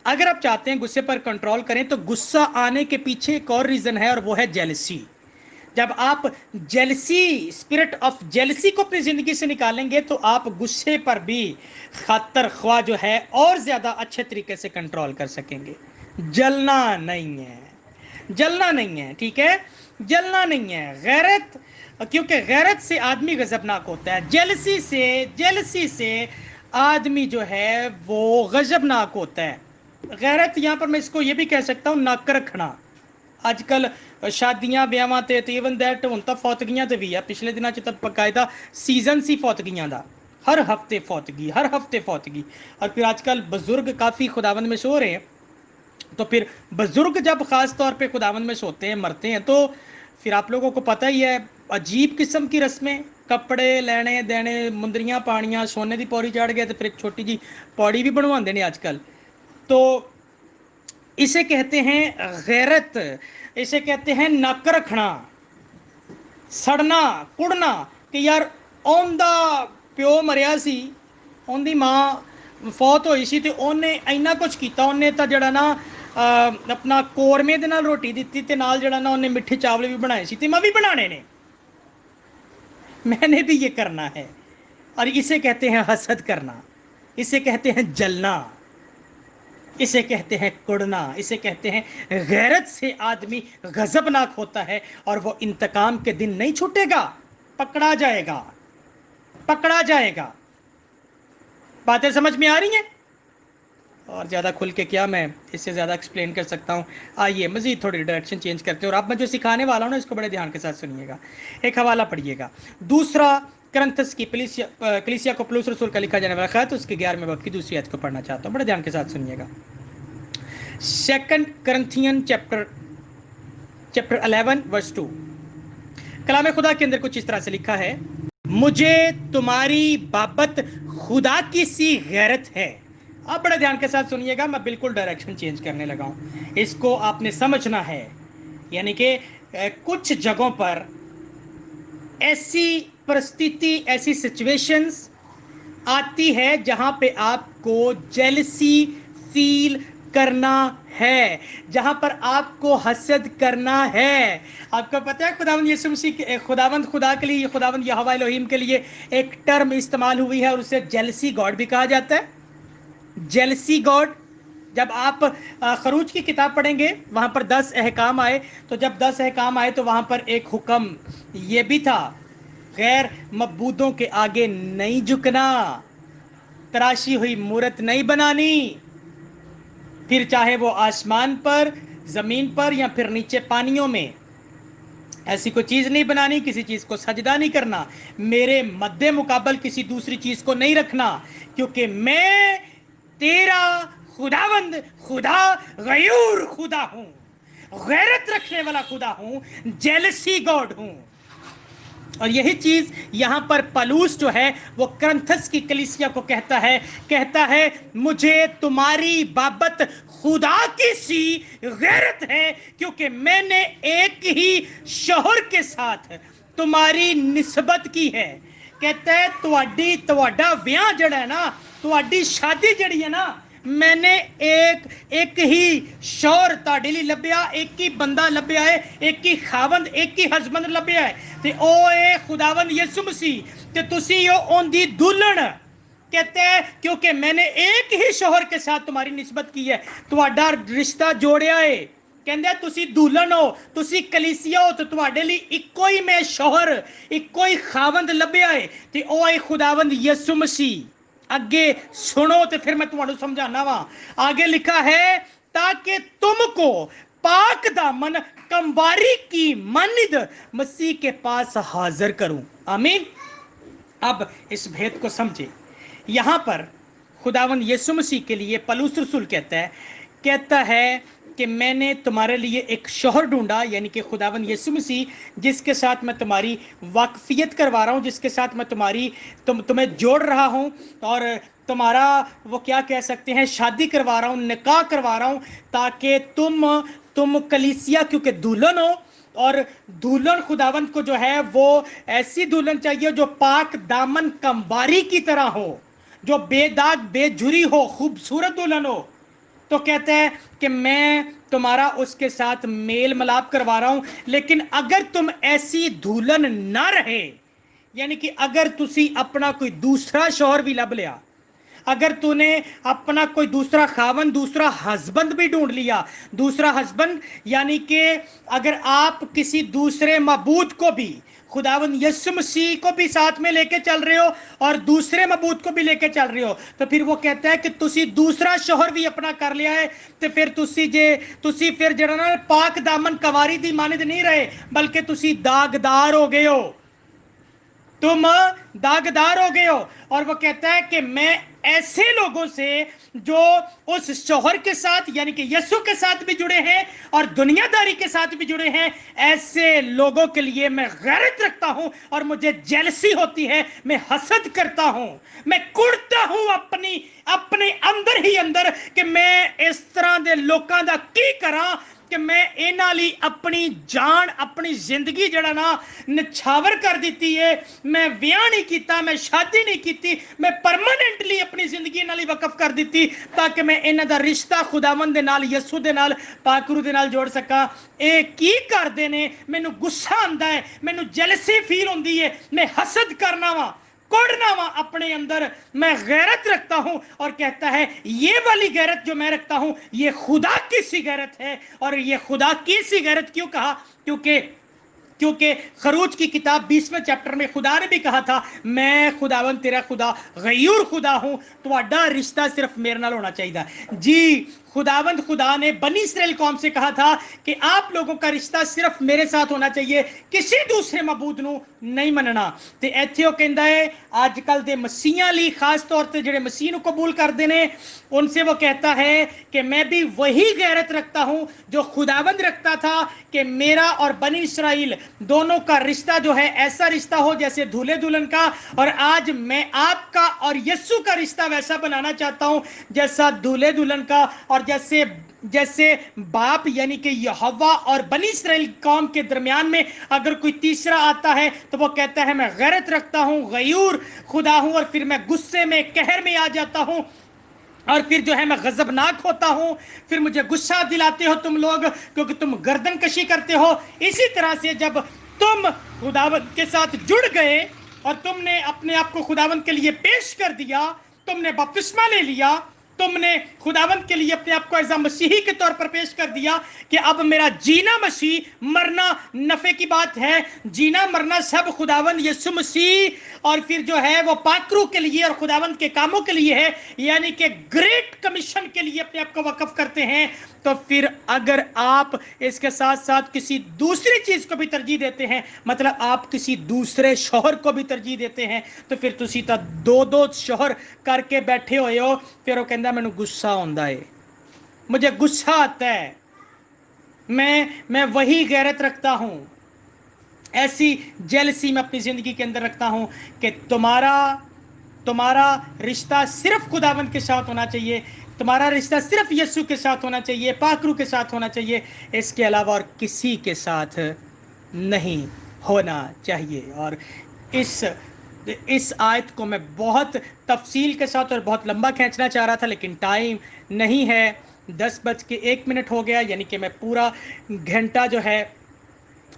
अगर आप चाहते हैं गुस्से पर कंट्रोल करें, तो गुस्सा आने के पीछे एक और रीज़न है, और वो है जेलसी। जब आप जेलसी, स्पिरिट ऑफ जेलसी को अपनी ज़िंदगी से निकालेंगे, तो आप गुस्से पर भी खातर ख्वाह जो है और ज़्यादा अच्छे तरीके से कंट्रोल कर सकेंगे। जलना नहीं है, जलना नहीं है, ठीक है, जलना नहीं है। गैरत, क्योंकि गैरत से आदमी गजबनाक होता है, जेलसी से आदमी जो है वो गजबनाक होता है। गैरत, यहाँ पर मैं इसको ये भी कह सकता हूँ, नक रखना। अजकल शादियां ब्याहां ते इवन दैट हुण तां फौतगियां ते भी है, पिछले दिनां च तां बकायदा सीजन सी फौतगियां दा, हर हफ्ते फौतगी, हर हफ्ते फौतगी। और फिर आजकल बुजुर्ग काफ़ी खुदावंद में सो रहे हैं, तो फिर बुजुर्ग जब ख़ास तौर पे खुदावंद में सोते हैं, मरते हैं, तो फिर आप लोगों को पता ही है अजीब किस्म की रस्में, कपड़े लेने देने, मुंदरियां पानियां, सोने की पौड़ी चढ़ गए तो फिर एक छोटी जी पौड़ी भी बनवाते हैं आजकल। तो इसे कहते हैं गैरत, इसे कहते हैं नक रखना, सड़ना कुड़ना कि यार ओंदा प्यो मरिया सी, ओंदी मां फौत होई सी, ते ओने इन्ना कुछ कीता, ओने तां जेड़ा ना अपना कोरमे दे नाल रोटी दित्ती, ते नाल जेड़ा ना ओने मिठे चावल भी बनाए सी, ते मैं भी बनाने ने, मैंने भी ये करना है। और इसे कहते हैं हसद करना, इसे कहते हैं जलना, इसे कहते हैं कुड़ना, इसे कहते हैं गैरत से आदमी गजबनाक होता है और वो इंतकाम के दिन नहीं छूटेगा, पकड़ा जाएगा, पकड़ा जाएगा। बातें समझ में आ रही हैं? और ज़्यादा खुल के क्या मैं इससे ज़्यादा एक्सप्लेन कर सकता हूँ। आइए मज़ीद थोड़ी डायरेक्शन चेंज करते हैं, और अब मैं जो सिखाने वाला हूँ ना, इसको बड़े ध्यान के साथ सुनिएगा। एक हवाला पढ़िएगा, दूसरा करंथस की कलीसिया को पौलुस रसूल का लिखा जाने वाला खत, उसके 11वें बाब की दूसरी आयत को पढ़ना चाहता हूँ, बड़े ध्यान के साथ सुनिएगा। सेकंड करंथियन चैप्टर 11 वर्स 2, कलाम खुदा के अंदर कुछ इस तरह से लिखा है, मुझे तुम्हारी बाबत खुदा की सी गैरत है। आप बड़े ध्यान के साथ सुनिएगा, मैं बिल्कुल डायरेक्शन चेंज करने लगा हूं, इसको आपने समझना है। यानी कि कुछ जगहों पर ऐसी परिस्थिति, ऐसी सिचुएशंस आती है जहां पे आपको जेलसी फील करना है, जहां पर आपको हसद करना है। आपको पता है खुदावंद यीशु मसीह, खुदावंद खुदा के लिए, खुदावंद यहोवा एलोहीम के लिए एक टर्म इस्तेमाल हुई है और उसे जेलसी गॉड भी कहा जाता है, जेलसी गॉड। जब आप खरूज की किताब पढ़ेंगे वहां पर 10 अहकाम आए, तो जब 10 अहकाम आए तो वहां पर एक हुक्म यह भी था, गैर मबूदों के आगे नहीं झुकना, तराशी हुई मूर्त नहीं बनानी, फिर चाहे वो आसमान पर, जमीन पर या फिर नीचे पानियों में, ऐसी कोई चीज नहीं बनानी, किसी चीज को सजदा नहीं करना, मेरे मद्दे मुकाबल किसी दूसरी चीज को नहीं रखना, क्योंकि मैं तेरा खुदावंद खुदा गयूर खुदा हूं, गैरत रखने वाला खुदा हूं, जेलसी गॉड हूं। और यही चीज यहां पर पलूस जो है वो करंथस की कलीसिया को कहता है मुझे तुम्हारी बाबत खुदा की सी गैरत है, क्योंकि मैंने एक ही शोहर के साथ तुम्हारी निस्बत की है। कहता है तुहाडा ब्याह जड़ा है ना, तुहाडी शादी जड़ी है ना, मैंने एक ही शौर ताड़े लिए लभ्या, एक ही बंदा लभ्या है, एक ही खावंद, एक ही हस्बैंड लभ्या है, ते ओ ए खुदावंद यीशु मसीह, ते तुसी हो ओंदी दुल्हन। कहते हैं क्योंकि मैंने एक ही शौहर के साथ तुम्हारी निस्बत की है, तुहाडा रिश्ता जोड़िया है। कहंदे तुसी दुल्हन हो, तुसी कलीसिया हो, तो तुहाडे लिए इक्को ही मैं शौहर, इक्को ही खावंद लभ्या है, ते ओ ए खुदावंद यीशु मसीह। आगे सुनो तो फिर मैं तुम्हारे समझाना वा। आगे लिखा है ताकि तुमको पाक दामन कंवारी की मानिद मसीह के पास हाजिर करूं। आमीन। अब इस भेद को समझे, यहां पर खुदावंद यीशु मसीह के लिए पलूस रसूल कहता है कि मैंने तुम्हारे लिए एक शौहर ढूंढा, यानी कि खुदावंद यीशु मसीह, जिसके साथ मैं तुम्हारी वाकफियत करवा रहा हूं, जिसके साथ मैं तुम्हें जोड़ रहा हूं, और तुम्हारा वो क्या कह सकते हैं, शादी करवा रहा हूं, निकाह करवा रहा हूं, ताकि तुम कलीसिया, क्योंकि दुल्हन हो, और दुल्हन खुदावंद को जो है वो ऐसी दुल्हन चाहिए जो पाक दामन कंवारी की तरह हो, जो बेदाग बेजुरी हो, खूबसूरत दुल्हन हो। तो कहते हैं कि मैं तुम्हारा उसके साथ मेल मिलाप करवा रहा हूं, लेकिन अगर तुम ऐसी दुल्हन ना रहे, यानी कि अगर तुसी अपना कोई दूसरा शौहर भी लभ लिया, अगर तूने अपना कोई दूसरा खावन, दूसरा हस्बैंड भी ढूंढ लिया, दूसरा हस्बैंड यानी कि अगर आप किसी दूसरे मबूद को भी, खुदावंद यीशु मसीह को भी साथ में लेके चल रहे हो और दूसरे मबूद को भी लेके चल रहे हो, तो फिर वो कहता है कि तुसी दूसरा शोहर भी अपना कर लिया है, तो फिर तुसी फिर जरा ना पाक दामन कवारी दी मानद नहीं रहे, बल्कि तुसी दागदार हो गए हो, तुम दागदार हो गए हो। और वो कहता है कि मैं ऐसे लोगों से जो उस शोहर के साथ यानी कि यीशु के साथ भी जुड़े हैं और दुनियादारी के साथ भी जुड़े हैं, ऐसे लोगों के लिए मैं गैरत रखता हूं और मुझे जेलसी होती है, मैं हसद करता हूं, मैं कुड़ता हूं अपने अंदर ही अंदर कि मैं इस तरह के लोगों का की करा कि मैं इन्हां लई अपनी जान, अपनी जिंदगी जड़ा ना निछावर कर दी है। मैं विआह नहीं किया, मैं शादी नहीं की, मैं परमानेंटली अपनी जिंदगी इन्हां लई वकफ कर दी ताकि मैं इन्हां दा रिश्ता खुदावंद दे नाल, यीशु दे नाल, पाकरू दे नाल जोड़ सका। ये की करदे ने, मैनू गुस्सा आंदा है, मैनू जेलसी फील होंदी है, मैं हसद करना वा, कोड़ना वा अपने अंदर, मैं गैरत रखता हूं। और कहता है ये वाली गैरत जो मैं रखता हूं ये खुदा की सी गैरत है। और ये खुदा की सी गैरत क्यों कहा? क्योंकि खरूज की किताब 20वें चैप्टर में खुदा ने भी कहा था, मैं खुदावन तेरा खुदा गयूर खुदा हूं, तुम्हारा रिश्ता सिर्फ मेरे नाल होना चाहिए। जी, खुदावंद खुदा ने बनी इस्राएल कौम से कहा था कि आप लोगों का रिश्ता सिर्फ मेरे साथ होना चाहिए, किसी दूसरे मबूद नू नहीं मनना। ते इत्थे वो कहंदा है आजकल दे मसीहां लई, खास तौर से जिहड़े मसीह नू कबूल करदे ने, उनसे वो कहता है कि मैं भी वही गैरत रखता हूं जो खुदावंद रखता था कि मेरा और बनी इस्राएल दोनों का रिश्ता जो है ऐसा रिश्ता हो जैसे दूल्हे दुल्हन का। और आज मैं आपका और यीशु का रिश्ता वैसा बनाना चाहता हूं जैसा दूल्हे दुल्हन का, और जैसे बाप यानी कि यहोवा और बनी इस्राएल कौम के दरमियान में अगर कोई तीसरा आता है तो वो कहता है मैं गैरत रखता हूं, गयूर खुदा हूं, और फिर मैं गुस्से में, कहर में आ जाता हूं, और फिर जो है मैं गजबनाक होता हूं, फिर मुझे गुस्सा दिलाते हो तुम लोग क्योंकि तुम गर्दन कशी करते हो। इसी तरह से जब तुम खुदावंद के साथ जुड़ गए और तुमने अपने आप को खुदावंद के लिए पेश कर दिया, तुमने बपतिस्मा ले लिया, तुमने खुदावंद के लिए अपने आप को एज़ मसीही के तौर पर पेश कर दिया कि अब मेरा जीना मसीह, मरना नफे की बात है, जीना मरना सब खुदावंद यीशु मसीह और फिर जो है वो पाकरू के लिए और खुदावंद के कामों के लिए है, यानी कि ग्रेट कमीशन के लिए अपने आप को वक्फ करते हैं। तो फिर अगर आप इसके साथ साथ किसी दूसरी चीज को भी तरजीह देते हैं, मतलब आप किसी दूसरे शोहर को भी तरजीह देते हैं, तो फिर तुसी तो दो शोहर करके बैठे हुए हो। फिर वो कहता मैनू गुस्सा आंदा है, मुझे गुस्सा आता है, मैं वही गैरत रखता हूं, ऐसी जेलसी मैं अपनी जिंदगी के अंदर रखता हूं कि तुम्हारा रिश्ता सिर्फ खुदावंद के साथ होना चाहिए, तुम्हारा रिश्ता सिर्फ यीशु के साथ होना चाहिए, पाकरू के साथ होना चाहिए, इसके अलावा और किसी के साथ नहीं होना चाहिए। और इस आयत को मैं बहुत तफसील के साथ और बहुत लंबा खींचना चाह रहा था, लेकिन टाइम नहीं है, 10:01 हो गया, यानी कि मैं पूरा घंटा जो है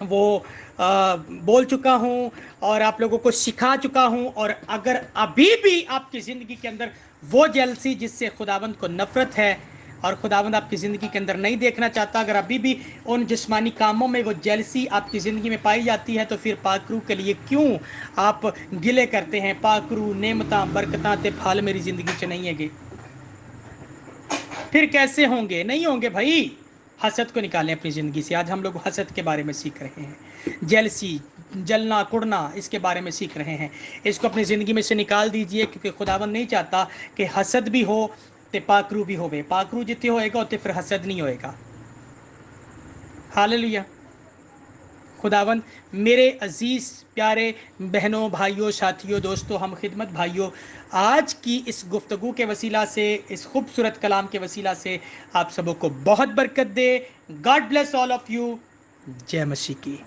वो बोल चुका हूँ और आप लोगों को सिखा चुका हूँ। और अगर अभी भी आपकी ज़िंदगी के अंदर वो जेलसी जिससे खुदावंद को नफ़रत है और खुदावंद आपकी ज़िंदगी के अंदर नहीं देखना चाहता, अगर अभी भी उन जिस्मानी कामों में वो जेलसी आपकी ज़िंदगी में पाई जाती है, तो फिर पाकरू के लिए क्यों आप गिले करते हैं? पाकरू नेमता बरकतां ते फल मेरी ज़िंदगी च नहीं है, फिर कैसे होंगे? नहीं होंगे भाई। हसद को निकालें अपनी ज़िंदगी से। आज हम लोग हसद के बारे में सीख रहे हैं, जेलसी, जलना कुड़ना, इसके बारे में सीख रहे हैं। इसको अपनी ज़िंदगी में से निकाल दीजिए, क्योंकि खुदावंद नहीं चाहता कि हसद भी हो तो पाकरू भी होवे। पाकरू जितने होएगा उतने फिर हसद नहीं होएगा। हालेलुया। खुदावंद मेरे अजीज़ प्यारे बहनों, भाइयों, साथियों, दोस्तों, हम खिदमत भाइयों, आज की इस गुफ्तगू के वसीला से, इस खूबसूरत कलाम के वसीला से आप सबों को बहुत बरकत दे। God bless all of you. जय मसीह की।